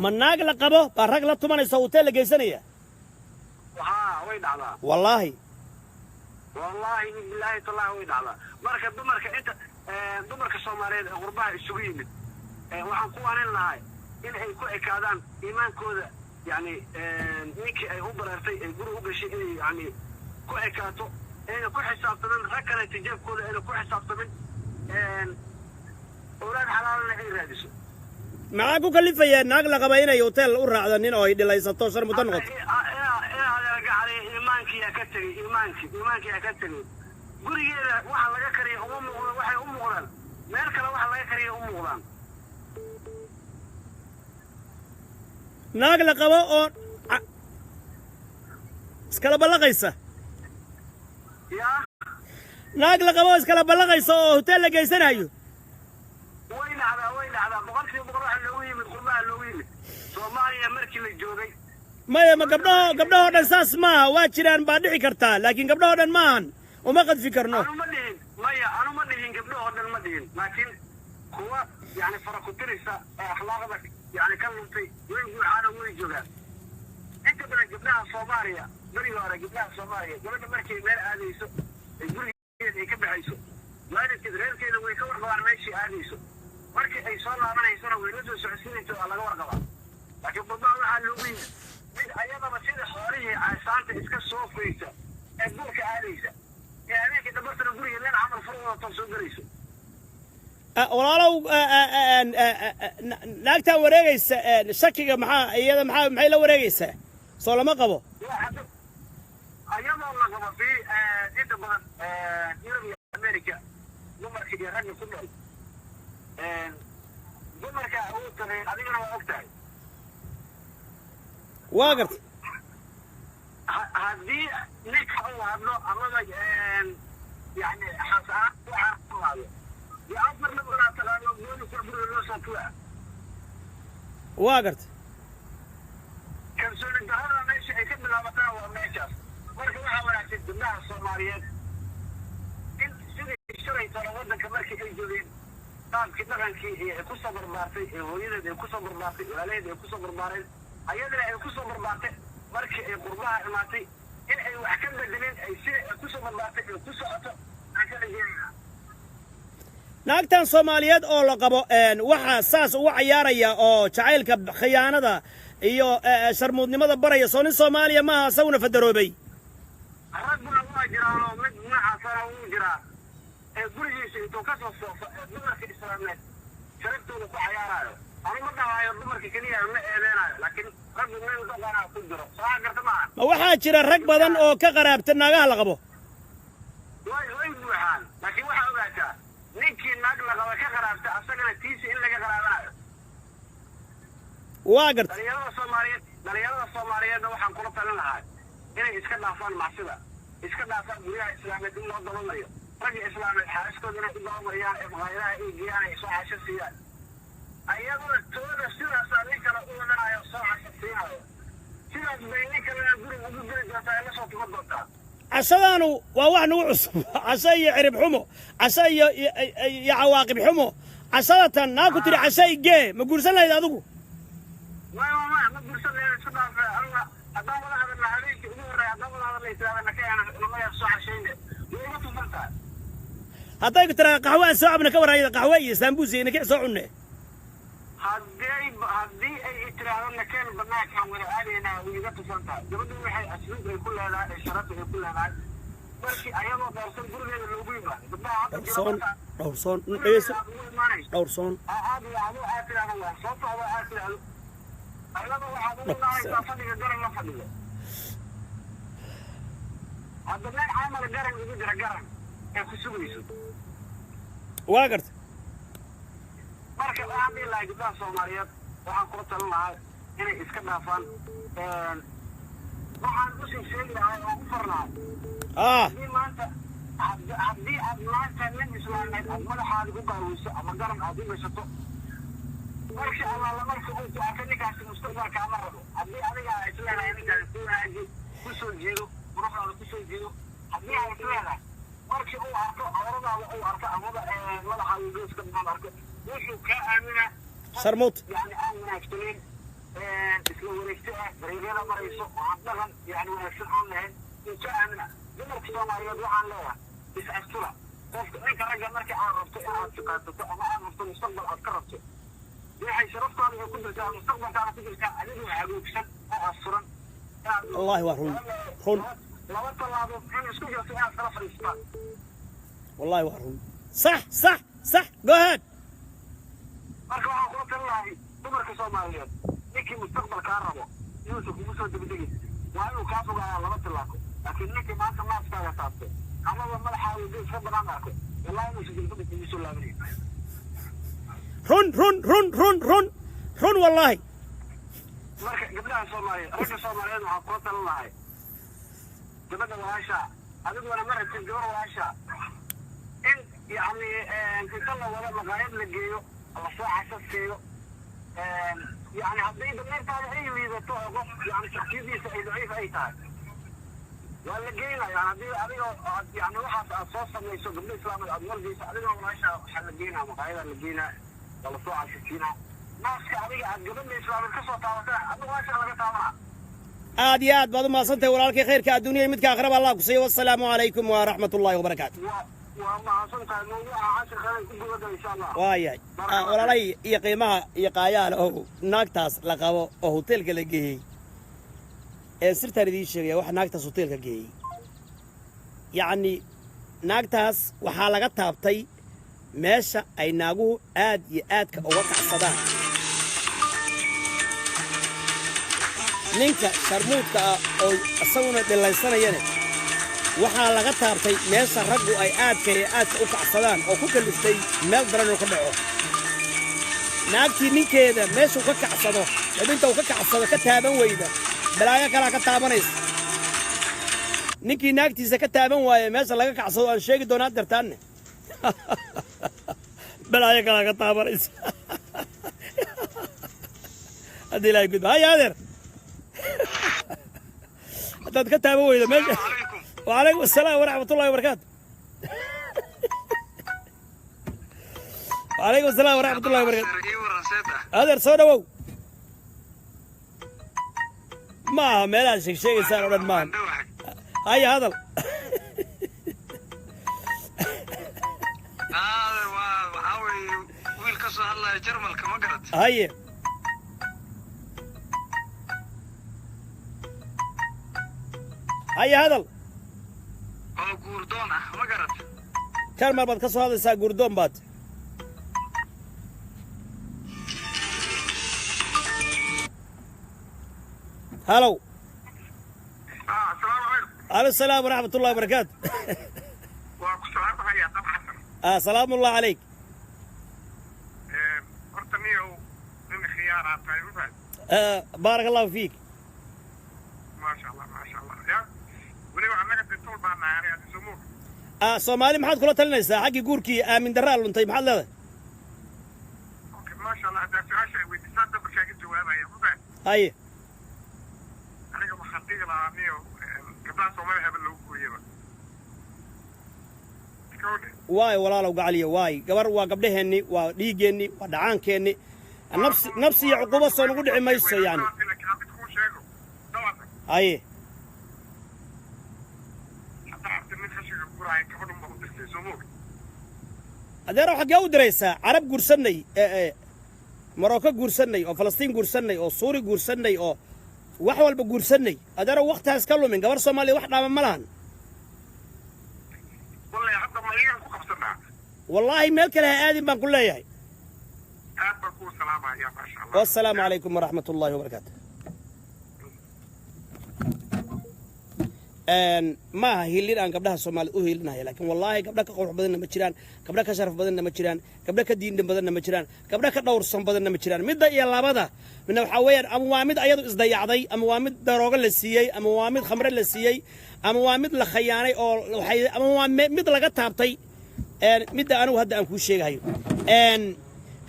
ma naag la qabo baa rag la tumanaysa hoteel la geysanaya haa way dhacdaa wallaahi bilaahi tallaahi way dhacdaa marka dumarka inta dumarka soomaaliyeed ee qurbaha isugu yimid waxaan ku waanin lahay in ay ku ekaadaan iimaankooda yani ninkii ay u bareertay ay guri u gashay inay yani ku ekaato ayna ku xisaabtamin rag kaleeta jeebkooda ayna ku xisaabtamin awlaad xalaalana ay raadiso maxaa ku kalifaya naag la qaba inay hotel u raacdo nin oo ay dhilaysato shar muddo noqoto imaankiyaa ka tegey iimaankiyaa ka tegey gurigeeda waxa laga kariyo uma muuqdaan waxay u muuqdaan meel kale waxa laga kariyo u muuqdaan naag la qabo oo iskala ballaqaysa yaa naag la qabo iskala ballaqaysa oo hotel la geysanayo way dhacdaa boqolkiiba boqol waxa loogu yimid qurbaha loogu yimid Soomaaliya markii la joogay maya ma gabdhahoo dhan saas maaha waa jiraan baa dhici kartaa laakiin gabdhahoo dhan maahan uma qadfi karno anu ma dhihin gabdhahoo dhan ma dhihin laakiin kuwa yani farakutirisa oo akhlaaqda yani ka luntay way guuxaana way joogaan inta badan gabdhaha Soomaaliya bariga hore gabdhaha Soomaaliya gabadha markay meel aadayso ay gurigeeda ay ka baxayso waalidkeeda reerkeeda way ka warqabaan meeshii aadayso markii ay soo laabanaysana way la soo socodsiinayso waa laga warqabaa laakiin qurbaha waxaa loogu yimid mid ayadaba sida xoolihii caasaanta iska soo faysa ee buurka aadaysa ee habeenkii dhabartana guriga meel camal furwada too soo gelayso walaalow naagtaa wareegaysa shakiga maxay la wareegaysaa soo lama qabo ayadoo la qabo fi inta badan Yurub iyo America dumarka iyo ragga ku nool dumarka uu tahay adigana waa ogtahay waa gartay haddii ninka uu hadlo amaba yani xasaan waxa hadlo ya afar nabada talaabo booliska guriga loo soo tuuraa waa gartay kalsooni darrada meesha ay ka bilaabataan waa meeshaas marka waxaa wanaagsan gabdhaha Soomaaliyeed in sidii shalay tolo waddanka markii ay joogeen qaabkii dhaqankii ay ku soo barbaartay ee hooyadeed ay ku soo barbaartay walaalaheed ay ku soo barbaareen ayadana ay ku soo barbaartay markii ay qurbaha imaatay in ay wax ka bedeleen ay sida ay ku soo barbaartay ay ku socoto aan kala jeedinaa naagtan Soomaaliyeed oo la qabo waxa saas ugu ciyaaraya oo jacaylka khiyaanada iyo sharmuudnimada baraya soo nin Soomaaliya ma aha sawna fadaroobay rabbuna waa jiraano mid noocaasana wuu jiraa ee gurigiisa intuu ka soo soofa ee dumarka islaameed sharaftoda ku ciyaaraayo anu ma dhahayo dumarka keliya ma eedeenaayo laakiin raggu meel dhaqanaa ku jiro soo garta maaha ma waxaa jira rag badan oo ka qaraabta naagaha la qabo way buuxaan laakiin waxaa ogaataa ninkii naag la qaba ka qaraabta asagana tiisa in laga qaraabanayo waa garta dhalinyarada Soomaaliyeedna waxaan kula talin lahaa inay iska dhaafaan macsida iska dhaafaan guryaha islaameed in loo dabamayo ragga islaameed xaaskooda inay u dabamariyaan ee maqaayadaha ay geeyaan ay soo casho siiyaan ayaduna tooda sidaasaa nin kale u wadanayo soo casho siinayo sidaas bay nin kalena guriga ugu geli doontaa ee la soo tuman doontaa cashadaanu waa wax nagu cusub casho iyo cirib xumo casho iyo cawaaqib xumo cashadatan naa ku tiri cashay gee ma guursan lahayd adigu ma guursan lahayd iska dhaafe aniga haddaan wada hadalna habeenkii ugu horreeya haddaan wada hadalna israada nakeena namaya soo cashayne way iga tuman tahay hadday ku tiraa qaxwo aan soo cabna ka warayda qaxwo iyo saambuus iyo nakee soo cunne haddii ay tiraahdo nakeen banaankaan wada aadaynaa way iga tusan tahay gabadhu waxay asluub ay ku leedahay ee sharaf ay ku leedahay markii ayadoo doorsan gurigeeda loogu yimaado gabdhaha hadda dhowrsoon aad yacdo aad tiraahdo waa soo socdo aad tiraahdo ayada waxaad ugu nahaysaa fadhiga garan la fadhiyo hadda meel camal garan ugu jira garan ee ku sugayso waa garta marka waxaan dhihi lahaa gabdhaha Soomaaliyeed waxaan kula talin lahaa inay iska dhaafaan waxaan u sii sheegi lahaa oo u farlahay haddii aad maanta nin islaameed aad madaxaada ku gaaweyso ama garan aad u gashato marka allaala marka uu ku arka ninkaasi mustaqbalka ama rabo haddii adiga ay isleedahay ninkaasi ku wanaaji ku soo jiido quruxdaada ku soo jiido haddii ay isleedahay markii uu arko awradaada uu arko amaba madaxaada geeska dhan arko wuxuu kaa aaminaa sharmuut yani aan wanaagsaneyn isla wareegto ah dariiqyada marayso oo aan dhaqan yani wanaagsan aan lahayn uu kaa aamina dumarka Soomaaliyeed waxaan leeyahay is-astula qofka ninka ragga marka aad rabto inaad shaqaysato ama aad rabto mustaqbal aad ka rabto waxay sharaftaada ay ku jirtaa mustaqbalkaada ku jirtaa adigoo hagoogsan oo asturan wallahi waa run laba tallaabood in isku jirto inaad kala fadhiistaan wallahi waa run صح go ahead marka waxaan kula talin lahay dumarka Soomaaliyeed ninkii mustaqbalkaa rabo inuusan kugu soo degdegin waa inuu kaa fogaaya laba tillaabo laakiin ninkii maanta naaskaaga taabto amaba madaxaaga dib iska banaan arko wallahi ma shaqo dib isu soo laabanay run wallahi marka gabdhaha Soomaaliyeed ragga Soomaaliyeed waxa ku talan lahay gabadha walaasha adiguna marati gabar walaasha in yani inta la wada maqaayad la geeyo la soo xasasiyo يعني هذه دمرت على أي ميزة توقف يعني شخصيتي ضعيفة أي تاع ولا جينا يعني هذه يعني واحد أساسا ما يسوق بالإسلام الأمور دي سألنا ولا إيش حل جينا مقايضة اللي جينا ولا صوع شفتينا ناس كهذه قبل الإسلام القصة تعرفها أنا واش على تعملها آديات بعض ما صنت ورالك خير كالدنيا متك أقرب الله كسي والسلام عليكم ورحمة الله وبركاته وما صنت الموضوع عاشر خلينا نقول إن شاء الله وايد ولا لي يقيمها يقايال أو ناقتاس لقوا أو هوتيل كالجي سرت هذه الشيء واحد ناقتاس هوتيل كالجي يعني ناقتاس وحالقة تابتي ماشى أي ناقو آد كأوقع الصداع ninka sharmuudka oo asaguna dhilaysanayana waxaa laga taabtay meesha raggu ay aadka u kacsadaan oo ku kaliftay meel daran oo ka dhaco naagtii ninkeeda meesha ka kacsado xubinta uu ka kacsado ka taaban weyda balaayo kala ka taabanaysa ninkii naagtiisa ka taaban waaye meesha laga kacsado aan sheegi doonaa dartaan balaayo kala ka taabanaysa hadii la gudbo hay adeer هذا كتاب هو إذا ماشي وعليكم السلام ورحمة الله وبركاته وعليكم السلام ورحمة الله وبركاته هذا رسوله ما ملا شيء صار ولا ما هاي هذا ويل كسر الله يجرمل كما قلت هاي هذا قردون ما قرأت كان ما بعد كسر هذا سا قردون بعد هلو السلام عليكم على السلام ورحمة الله وبركاته وكسرات هيا طبعا سلام الله عليك قرطنيه من خيارات بارك الله فيك ما شاء الله يا ولي وعنك تطول بعنا يعني هتسموك سومالي محاد كلها تلنيسا حقي قوركي من درال انتي محل هذا اوكي ما شاء الله هذا سؤال شيء ويتصدق بشكل جوابها يا مبين هاي انا قبل خطيق العامية قبل سومالي هبل لو كويبا واي ولا لو قالي واي قبر وقبلهني وديجني ودعانكني نفسي عقوبة صار نقول ما يصير يعني هاي هذا روح جو دريسة عرب قرصني مراكش قرصني أو فلسطين قرصني أو سوري قرصني أو وحول بقرصني هذا روح وقتها سكلوا من قبر صومالي واحد من ملان والله يا حتى ما يجي كوكبنا والله ملك لها آدم بنقول له ياي بقول سلامة يا ما شاء الله والسلام عليكم ورحمة الله وبركاته ما هيلين أن قبلها الصومال هيلين هاي لكن والله قبلها كقرح بدنا مشيران قبلها كشرف بدنا مشيران قبلها كدين بدنا مشيران قبلها كدور صم بدنا مشيران مدة يلا بدا من الحوير أموامد أيضا إصداء عضي أموامد دروغ للسياي أموامد خمر للسياي أموامد لخياني أو حي أموامد لقت هبطي مدة أنا وهذا أنكو شيء هاي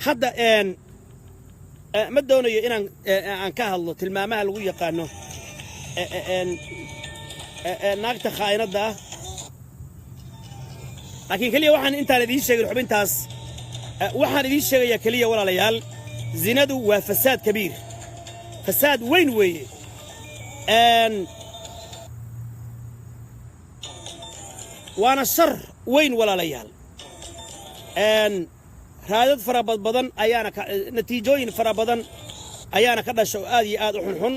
هذا مدة أنا إن كهالله تلمامها الوية قانو naagta khaainada laakiin kaliya waxaan intaan idin sheegay xubintaas waxaan idin sheegayaa kaliya walaalayaal zinadu waa fasaad kabiir fasaad weyn weeye waana shar weyn walaalayaal raadad fara badan ayaana natiijooyin fara badan ayaana ka dhasho aad iyo aad u xunxun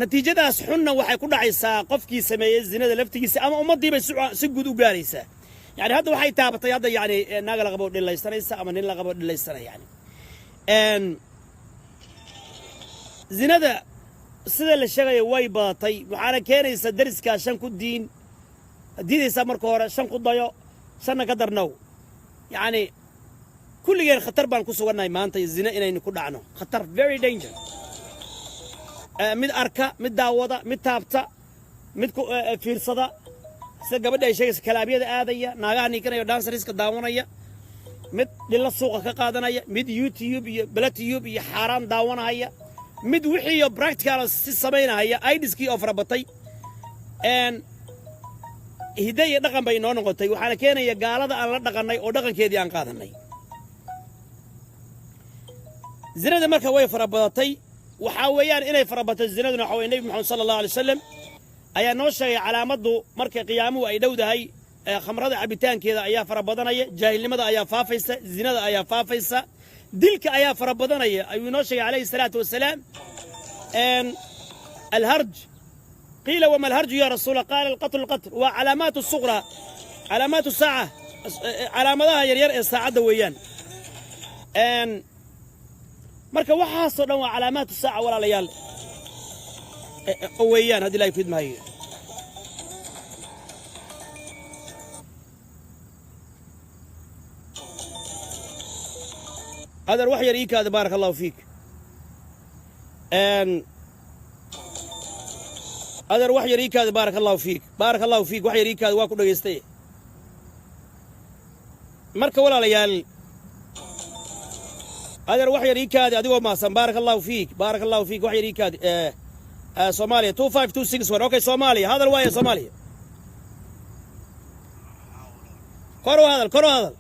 natiijadaas xunna waxay ku dhacaysaa qofkii sameeyay zinada laftigiisa ama ummadii bay si guud u gaaraysaa yani hadda waxay taabatay hadda yani naaga la qabo dhilaysanaysa ama nin la qabo dhilaysanaya yani zinada sida la sheegay way baatay waxaana keenaysa dariska shan ku diidaysa marka hore shan ku dayo shanna ka darnow yani kulligeen khatar baan ku sugannahay maanta zina inaynu ku dhacno khatar very danger mid arka mid daawada mid taabta mid ku fiirsada sida gabadha ay sheegaysa kalaabiyada aadaya naagaha ninkanayo dansariska daawanaya mid dhilla suuqa ka qaadanaya mid YouTube iyo BlaTube iyo xaraan daawanaya mid wixii iyo practical si sameynaya aidiskii oo farabatay hidaya dhaqan bay noo noqotay waxaana keenaya gaalada aan la dhaqanay oo dhaqankeedii aan qaadanay zinada marka way farabadatay waxa weeyaan inay farabato zinaduna waxa weeye nabi maxamed sallallahu alayhi wasallam ayaa noo sheegay calaamadu marka qiyaamuhu ay dhowdahay khamrada cabitaankeeda ayaa farabadanaya jaahilnimada ayaa faafaysa zinada ayaa faafaysa dilka ayaa farabadanaya ayuu noo sheegay alayhi salaatu wasalaam الهرج قيل وما الهرج يا رسول الله قال القتل وعلامات الصغرى علامات الساعة علاماتها يرير الساعة ويان marka waxaasoo dhan waa calaamaatu saaca walaalayaal weeyaan haddii la ifid maayo هذا الوحي يريك هذا بارك الله فيك هذا الوحي يريك هذا بارك الله فيك بارك الله فيك وحي يريك هذا واكو دغيستay marka walaalayaal هذا الوحي يريك هذا أديو ماسن بارك الله فيك وحي يريك هذا صوماليا 25261 أوكي صوماليا هذا الوحي صوماليا كرو هذا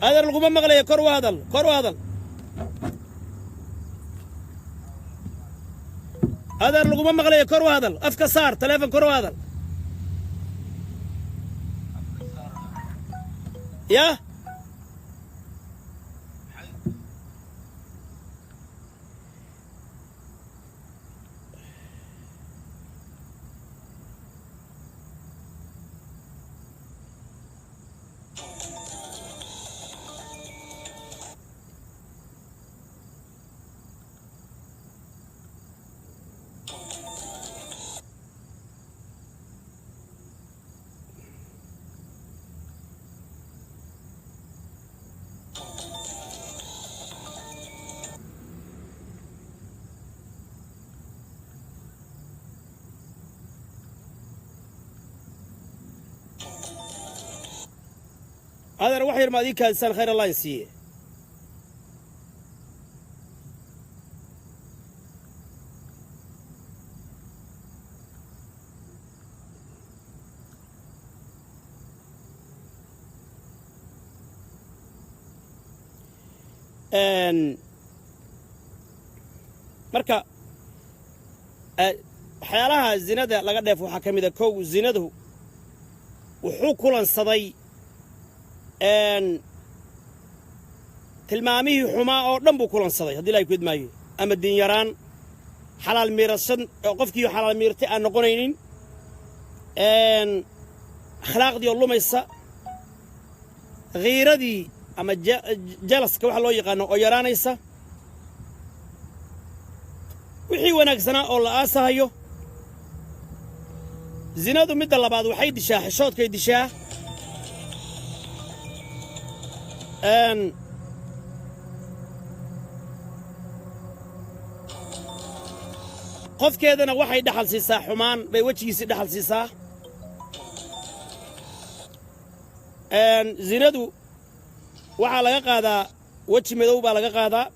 هذا القمة مغلية كرو هذا هذا القمة مغلية كرو هذا أفكا صار تليفون كرو هذا يا هذا روح يرمى ذيك إنسان خير الله يسيه marka waxyaalaha zinada laga dheef waxa kamid ah kow zinadu wuxuu kulansaday tilmaamihii xumaa oo dhan buu kulansaday haddii la ifid maayo ama diin yaraan xalaal miirashan qofkii xalaal miirtay aan noqonaynin akhlaaqdii oo lumaysa ghiiradii ama jalaska waxa loo yaqaano oo yaraanaysa wixii wanaagsanaa oo la aasahayo zinadu midda labaad waxay dishaa xishoodkay dishaa qofkeedana waxay dhaxal siisaa xumaan bay wejigiisii dhaxal siisaa zinadu waxaa laga qaadaa weji madow baa laga qaadaa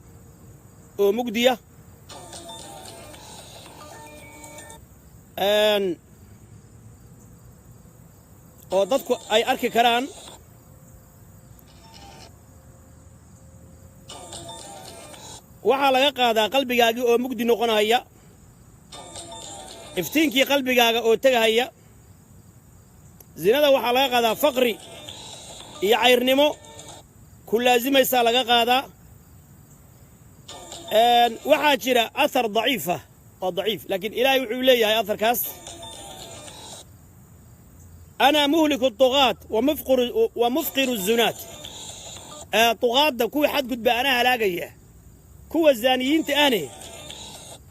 oo mugdiya oo dadku ay arki karaan waxaa laga qaadaa qalbigaagii oo mugdi noqonaya iftiinkii qalbigaaga oo tegahaya zinada waxaa laga qaadaa faqri iyo cayrnimo ku laazimaysaa laga qaadaa waxaa jira athar daciifa oo daciif laakiin ilaahay wuxuu leeyahay atharkaas ana muhliku الطغاة ومفقر الزنات طغاadda kuwii xadgudba anaa halaagaya kuwa zaaniyiinta ahne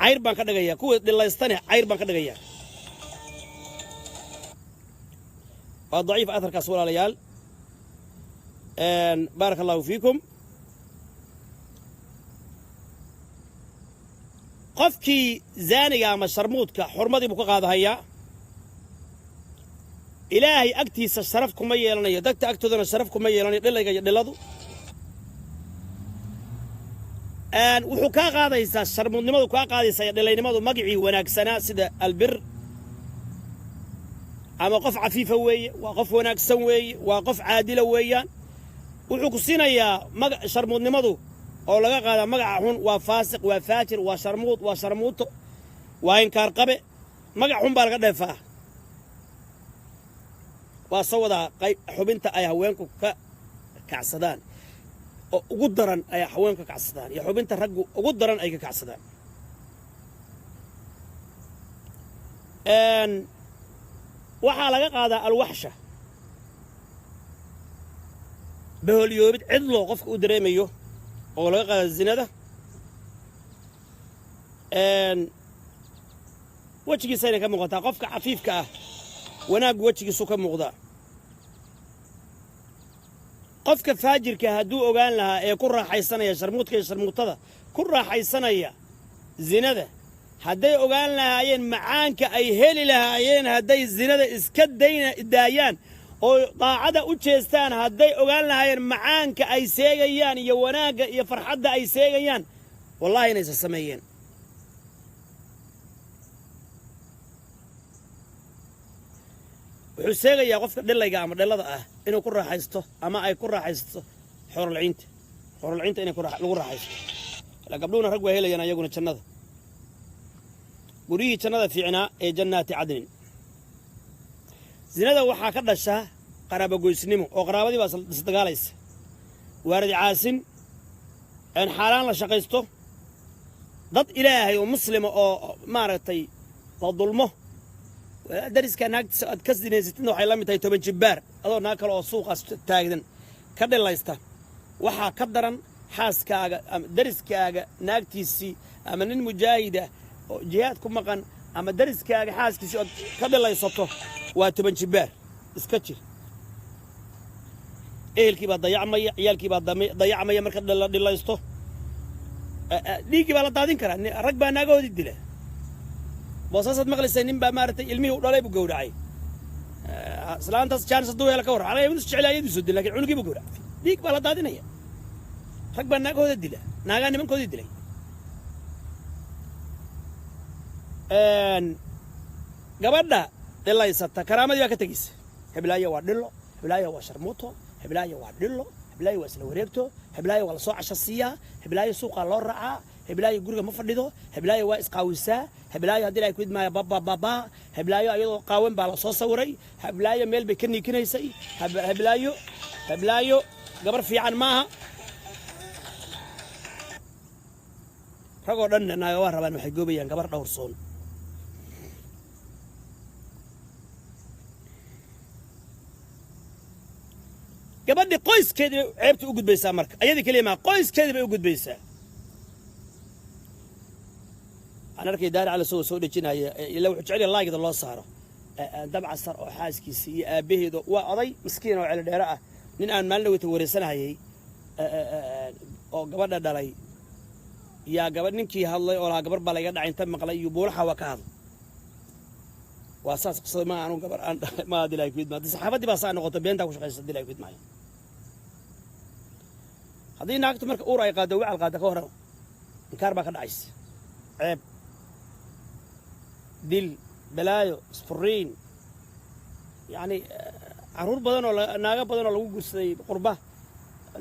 cayr baan ka dhigaya kuwa dhilaystane cayr baan ka dhigaya waa daciif atarkaas walaalayaal baaraka allahu fiikum qofkii zaaniga ama sharmuudka xurmadii buu ka qaadahayaa ilaahay agtiisa sharaf kuma yeelanayo dadka agtoodana sharaf kuma yeelanayo dhilayga iyo dhiladu wuxuu kaa qaadaysaa sharmuudnimadu kaa qaadaysaa iyo dhilaynimadu magacii wanaagsanaa sida albir ama qof cafiifa weeye waa qof wanaagsan weeye waa qof caadila weeyaan wuxuu ku siinayaa sharmuudnimadu oo laga qaadaa magaca xun waa faasiq waa faajir waa sharmuud waa sharmuuto waa inkaar qabe magac xun baa laga dheefaa waa sawadaa xubinta ay haweenku ka kacsadaan oo ugu daran ay haweenku ka kacsadaan iyo xubinta raggu ugu daran ay ka kacsadaan waxaa laga qaadaa alwaxsha baholyoobid cidloo qofka u dareemayo oo laga qaada zinada wejigiisayna ka muuqataa qofka cafiifka ah wanaaggu wejigiisu ka muuqdaa qofka faajirka hadduu ogaan lahaa ee ku raaxaysanaya sharmuudka iyo sharmuutada ku raaxaysanaya zinada hadday ogaan lahaayeen macaanka ay heli lahaayeen hadday zinada iska daayaan oo daacada u jeestaan hadday ogaan lahaayeen macaanka ay seegayaan iyo wanaagga iyo farxadda ay seegayaan wallahi inaysa sameeyeen wuxuu seegayaa qofka dhilayga ama dhelada ah inuu ku raaxaysto ama ay ku raaxaysto xoorolciinta inay lagu raaxaysto ilaa gabdhuhuna rag waa helayaan ayaguna jannada guryihii jannada fiicnaa ee jannaati cadnin zinada waxaa ka dhashaa qaraabogoysnimo oo qaraabadii baa isdagaalaysa waarad caasin xaaraan la shaqaysto dad ilaahay oo muslima oo maaragtay la dulmo dariskaa naagtiisa aad ka sinaysatidna waxay la mid tahay 10 jibbaar adoo naag kale oo suuqaas taagdan ka dhilaysta waxaa ka daran xaaskaaga ama dariskaaga naagtiisii ama nin mujaahida oo jihaad ku maqan ama dariskaaga xaaskiisii ood ka dhilaysato waa 10 jibbaar iska jir ehelkii baa dayacmaya ciyaalkii baa dayacmaya marka la dhilaysto dhiiggii baa la daadin karaa rag baa naagahoodii dila boosasaad maqlaysaa nin baa maaragtay ilmihii u dhalay buu gowracay islaantaas jaanis hadduu hela ka warran alaa mid jecel ayadiisu dil lakin cunugii buu gowracay dhiig baa la daadinaya rag baa naagahooda dila naagaa nimankoodii dilay gabadha dhilaysata karaamadii baa ka tegeysa heblaayo waa dhilo heblaayo waa sharmuuto heblaayo waa dhilo heblaayo waa isla wareegto heblaayo waa lasoo casho siiyaa heblaayo suuqaa loo raacaa heblaayo guriga ma fadhido heblaayo waa isqaawisaa heblaayo haddii ilahay ku idmaayo babababa heblaayo ayadoo qaawan baa la soo sawiray heblaayo meel bay ka niikinaysay heblaayo gabar fiican maaha ragoo dhan naaga waa rabaan waxay goobayaan gabar dhowrsoon gabadhi qoyskeedii bay ceebta u gudbaysaa marka ayadii keliya maa qoyskeedii bay u gudbaysaa aan arkay daari cali soo dhejinaya ila wuxuu jecel yahay laagida loo saaro dabcasar oo xaaskiisa iyo aabbaheedu waa oday miskiin oo celi dheere ah nin aan maalin wata wareersanayay oo gabadha dhalay yaa gabadh ninkii hadlay oo lahaa gabar baa layga dhacay inta maqlay iyo buulaxa waa ka hadlay waa saas qisada ma aanu gabar aan ma dilay ku idmaa saxaabadii baa saa noqotay beenta ku shaqaysa dilay ku idmaa haddii naagtu marka uur ay qaado wacal qaado ka horan inkaar baa ka dhacaysa ceeb dil balaayo isfuriin yani caruur badan oo naaga badan oo lagu gursaday qurba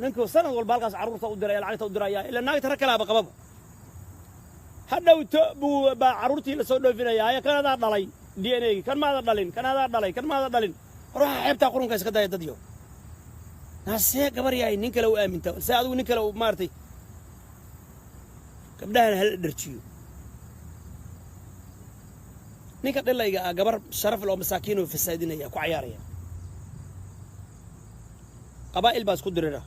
ninka sanad walba halkaas caruurta u diray lacagta u diraya ila naagta rag kalaaba qababa hadhowto buu baa caruurtii la soo dhoofinaya haya kanadaa dhalay DNA kan maada dhalin kanadaa dhalay kan maada dhalin ruuxa xeebtaa qurunka iska daya dadyo naasee gabar yahay nin kale u aaminta see adigu nin kale maartay gabdhahan hal dharjiyo ninka dhilayga ah gabar sharaf loo masaakiin oo fasaadinaya ku ciyaaraya qabaa'il baa isku dirira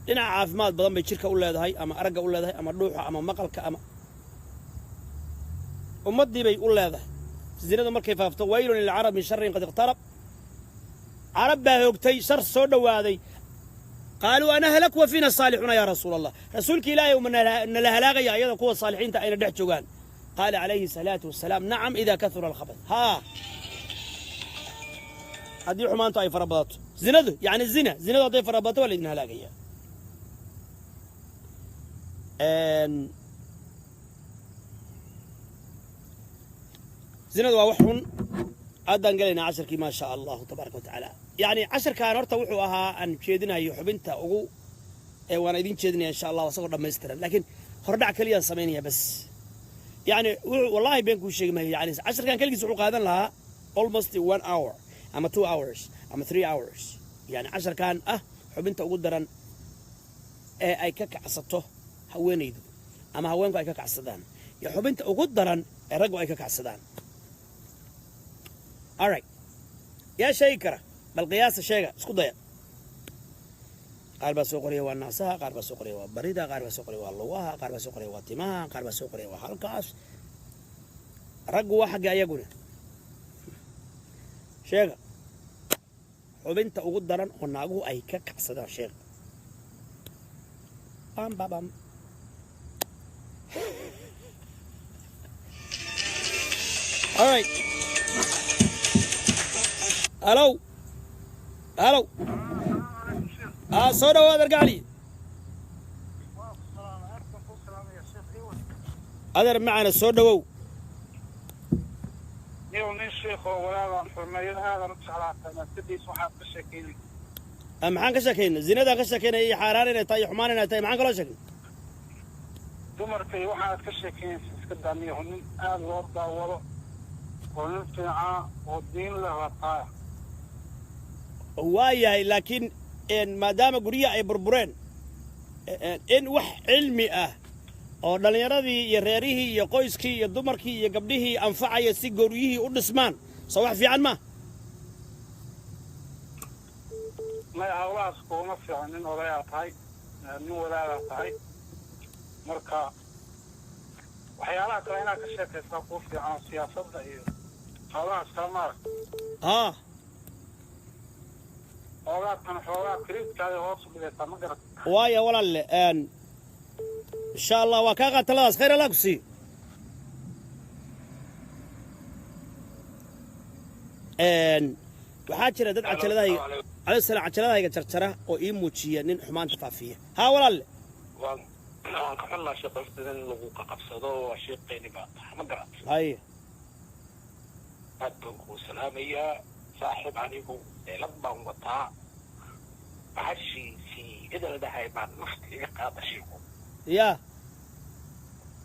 dhinaca caafimaad badan bay jirka u leedahay ama aragga u leedahay ama dhuuxa ama maqalka ama ummaddii bay u leedahay zinadu markay faafto waylun lilcarab min sharrin qad iqtarab carab baa hoogtay shar soo dhowaaday qaaluu ana halak wa fiina saalixuuna yaa rasuula allah rasuulka ilaahay uma nala halaagaya ayada kuwa saalixiinta ayna dhex joogaan qaala calayhi salaatu wasalaam nacam idaa kahura alkhabad haa haddii xumaantu ay fara badato zinadu yani zinadu hadday fara badato waa laydin halaagaya zinadu waa wax xun aadaan gelaynaa casharkii maa shaa allahu tabaaraka watacaala yani casharkaan horta wuxuu ahaa aan jeedinayo xubinta ugu waan idin jeedinaya insha allah asagoo dhammaystiran laakiin hordhac keliyaan samaynaya bas yani wallahi been kuu sheegi maayo yani casharkaan keligiis wuxuu qaadan lahaa almost 1 hour ama 2 hours ama 3 hours yani casharkaan xubinta ugu daran ee ay ka kacsato haweenaydu ama haweenku ay ka kacsadaan iyo xubinta ugu daran ee raggu ay ka kacsadaan all right yaa sheegi kara bal qiyaasa sheega isku daya qaar baa soo qoraya waa naasaha qaar baa soo qoraya waa barida qaar baa soo qoraya waa lugaha qaar baa soo qoraya waa timaha qaar baa soo qoraya waa halkaas raggu waa xagga ayaguna sheega xubinta ugu daran oo naaguhu ay ka kacsadaan sheega bam bam all right hello soo dhawaad argacli adeer macana soo dhawow maxaan ka sheekayna zinadaan ka sheekaynaya iyo xaaraan inay tahay iyo xumaan inay tahay maxaan kaloo sheegnay dumarkay waxaad ka sheekaynaysa iska daaniyaho nin aad loo daawado oo nin fiican oo diin leh wataaya waa yahay laakiin maadaama guryaha ay burbureen in wax cilmi ah oo dhallinyaradii iyo reerihii iyo qoyskii iyo dumarkii iyo gabdhihii anfacaya si goryihii u dhismaan soo wax fiican ma maya hawlahaas kuuma fiican nin odayaa tahay nin wadaagaa tahay marka waxyaalaha kale inaad ka sheekaysaa kuu fiican siyaasadda iyo hawlahaas kale maarag oogaadkan xoogaa kiriidkaada hoos u dhigaysaa ma garat waaya walaalle insha allah waa kaa qaataladaas khayr allah ku sii waxaa jira dad cajaladahayga calayhi salaam cajaladahayga jarjara oo ii muujiya nin xumaanta faafiya haa walaalle waan ka xunnaa sheekaysta in lagu qaqabsado waa sheeqayni baa tahay ma garat haye aad baan kuu salaamayaa saaxiib anigu eelad baan wataa bahashiisii idala dhahay baan nafta iga qaada sheeko yaa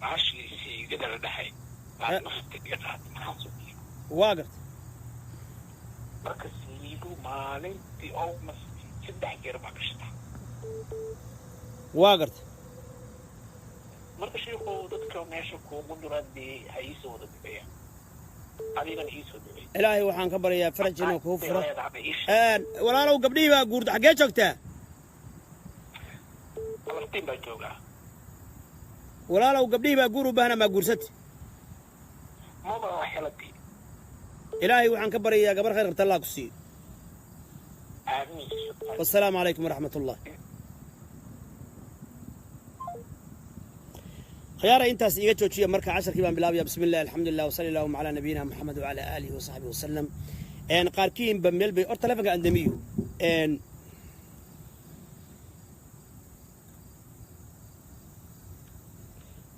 bahashiisii idala dhahay baan nafta iga qaada maxaa soo waa garta marka siigu maalintii almost 3 jeer baa gashta waa garta marka sheeko dadka meesha kuugu duraan dee ha iisoo wada duceeya adigana iisoo duceeya ilaahay waxaan ka baryayaa faraj inuu kuu furo walaalow gabdhihii baa guurta xaggee joogtaa abartiin baa joogaa walaalow gabdhihii baa guur u baahnaa maa guursati maba waa xeladii ilaahay waxaan ka baryayaa gabar khayr qabta allah ku siiyo aamiin wassalaamu calaykum waraxmat ullah خيار انت ايجا جوجيه marka casharkii baan bilaabaya bismillaah alxamdulilah wa sallallahu ala nabiyina muhammad wa ala alihi wa sahbihi wa sallam qaarkiin ba meel bay or telefonka andamiyo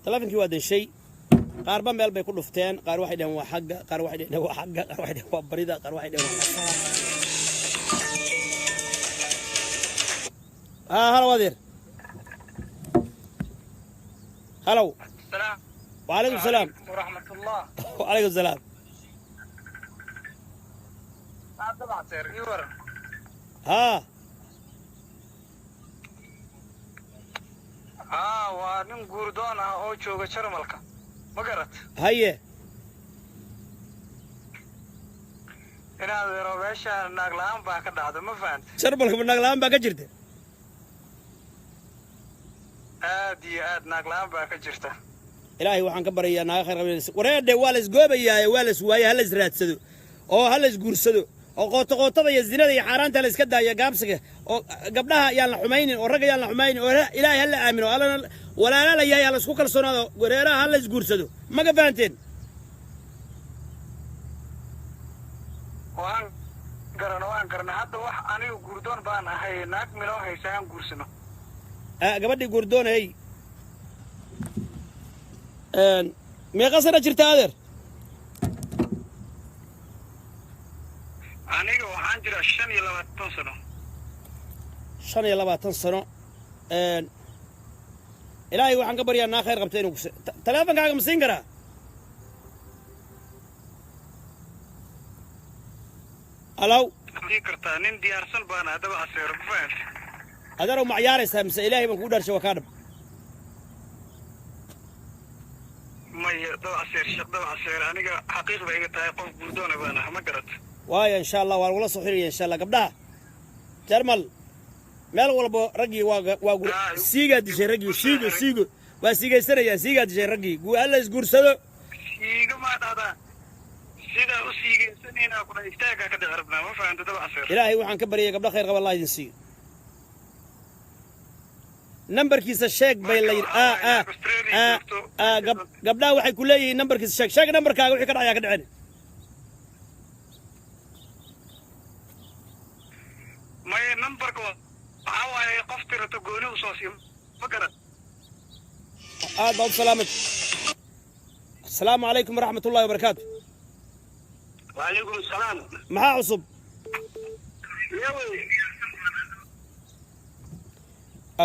telefonkii waa dashay qaar ba meel bay ku dhufteen qaar waxay dhaheen waa xagga qaar waxay dhaheen waa xagga qaar waxay dhaheen waa barida qaar waxay dhaheen waa halo wadeer هلو السلام وعليكم السلام ورحمة الله وعليكم السلام طبعا سير يور ها ونن قردون او جوغا شرمالكا ما قرأت هيا inaad yaro meesha naag la'aan baa ka dhacda ma fahanta jarmalka ma naag la'aan baa ka jirta aad iyo aad naag la'aan baa ka jirta ilaahay waxaan ka baryayaa naaga khayr qabanaysa wareedhe waa la isgoobayaa waa la iswaaya ha la israadsado oo ha la isguursado oo qootoqootada iyo zinada iyo xaaraanta la iska daayo gaabsiga oo gabdhaha yaan la xumaynin oo ragga yaan la xumaynin oo ilaahay ha la aamino walaala yahay ha la isku kalsoonaado wareeraha ha la isguursado ma ka fahanteen waan garana hadda wax anigu guurdoon baan ahay naag miloo haysa aan guursano gabadhii guurdoonay meeqa sana jirta adeer aniga waxaan jiraa 25 sano 25 sano ilaahay waxaan ka baryaa naa khayr qabta inuu taleefankaaga ma siin karaa alow hadii kartaa nin diyaarsan baan hadaba aseero ku fahant adeerow ma ciyaaraysaa mise ilaahay baan kugu dhaarshay waa kaa dhab maya daba aseer aniga xaqiiq bay iga tahay qof guurdoona baan ah ma garat waayo insha allah waa lagula soo xiriiraya insha allah gabdhaha jarmal meel walba raggii waa siigaa dishay raggii siigo waa siigaysanayaa siigaa dishay raggii alla isguursado siiga ma dhahdaa sidaa u siigaysanayna kuna istaagaa ka dhici rabnaa ma fahanta daba aseer ilaahay waxaan ka baryay gabdha khayr qaba allah idin siiyo nambarkiisa sheeg bay la gabdhaha waxay ku leeyihiin nambarkiisa sheeg nambarkaaga wixii ka dhacayaa ka dhicin maya nambarka waxaa waaye qof tirato gooni u soo siiyo ma garan aad baa u salaamad asalaamu calaykum waraxmat ullahi wabarakaatu وعليكم السلام maxaa cusub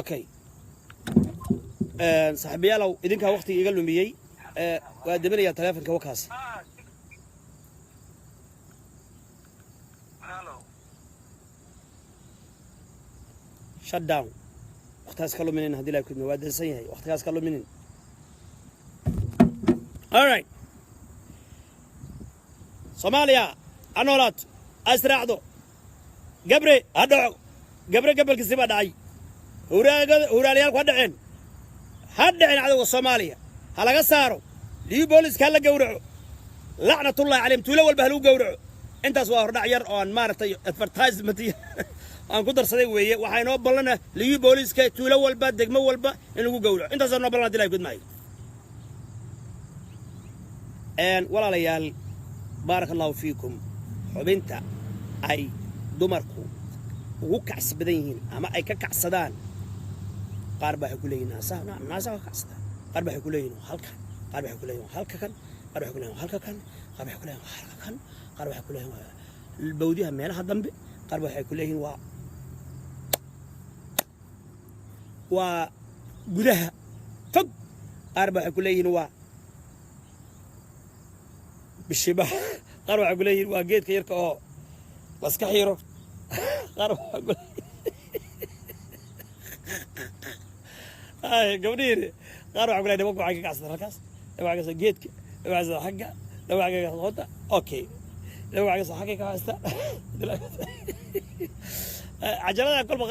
okay saaxiibayaalow idinkaa waqtiga iga lumiyey waa deminayaa taleefonka wakaasi shut down waqtigaas ka luminin haddii la kudma waa dansan yahay waqtigaas ka luminin all right soomaaliya ha noolaato ha israacdo gabre ha dhaco gabre gabalkiisi baa dhacay huraaliyaalku ha dhaceen cadowga soomaaliya ha laga saaro liyu booliska ha la gowraco lacnatullahi calayhim tuulo walba ha lagu gowraco intaas waa hordhac yar oo aan maaragtay advertisement aan ku darsaday weeye waxaa inoo ballana liyu booliska tuulo walba degmo walba in lagu gowraco intaasaa inoo ballan hadii lahay gudmaayo walaalayaal baaraka allahu fiikum xubinta ay dumarku ugu kacsi badan yihiin ama ay ka kacsadaan qaar baa waxay ku leeyihin naasaa ka kacsadaan qaar baa waxay ku leeyihin halkan qaar baa waxay ku leeyihin halka kan qaar waxay ku leeyihin halka kan qaar waxay ku leeyihin halka kan qaar waxay ku leeyihin bawdiyaha meelaha dambe qaar baa waxay ku leeyihin waa gudaha fog qaar baa waxay ku leeyihin waa bishibaha qaar waxay ku leeyihin waa geedka yarka oo laska xiiro qaar waxay ku gabdhihiin qaar waxay ku leeyihin nimanku waxay ka kacsadaan halkaas nimanka ka geedka nimanka xagga nimanka ka hoota okay nimanka xagga ka haysta cajalada kolba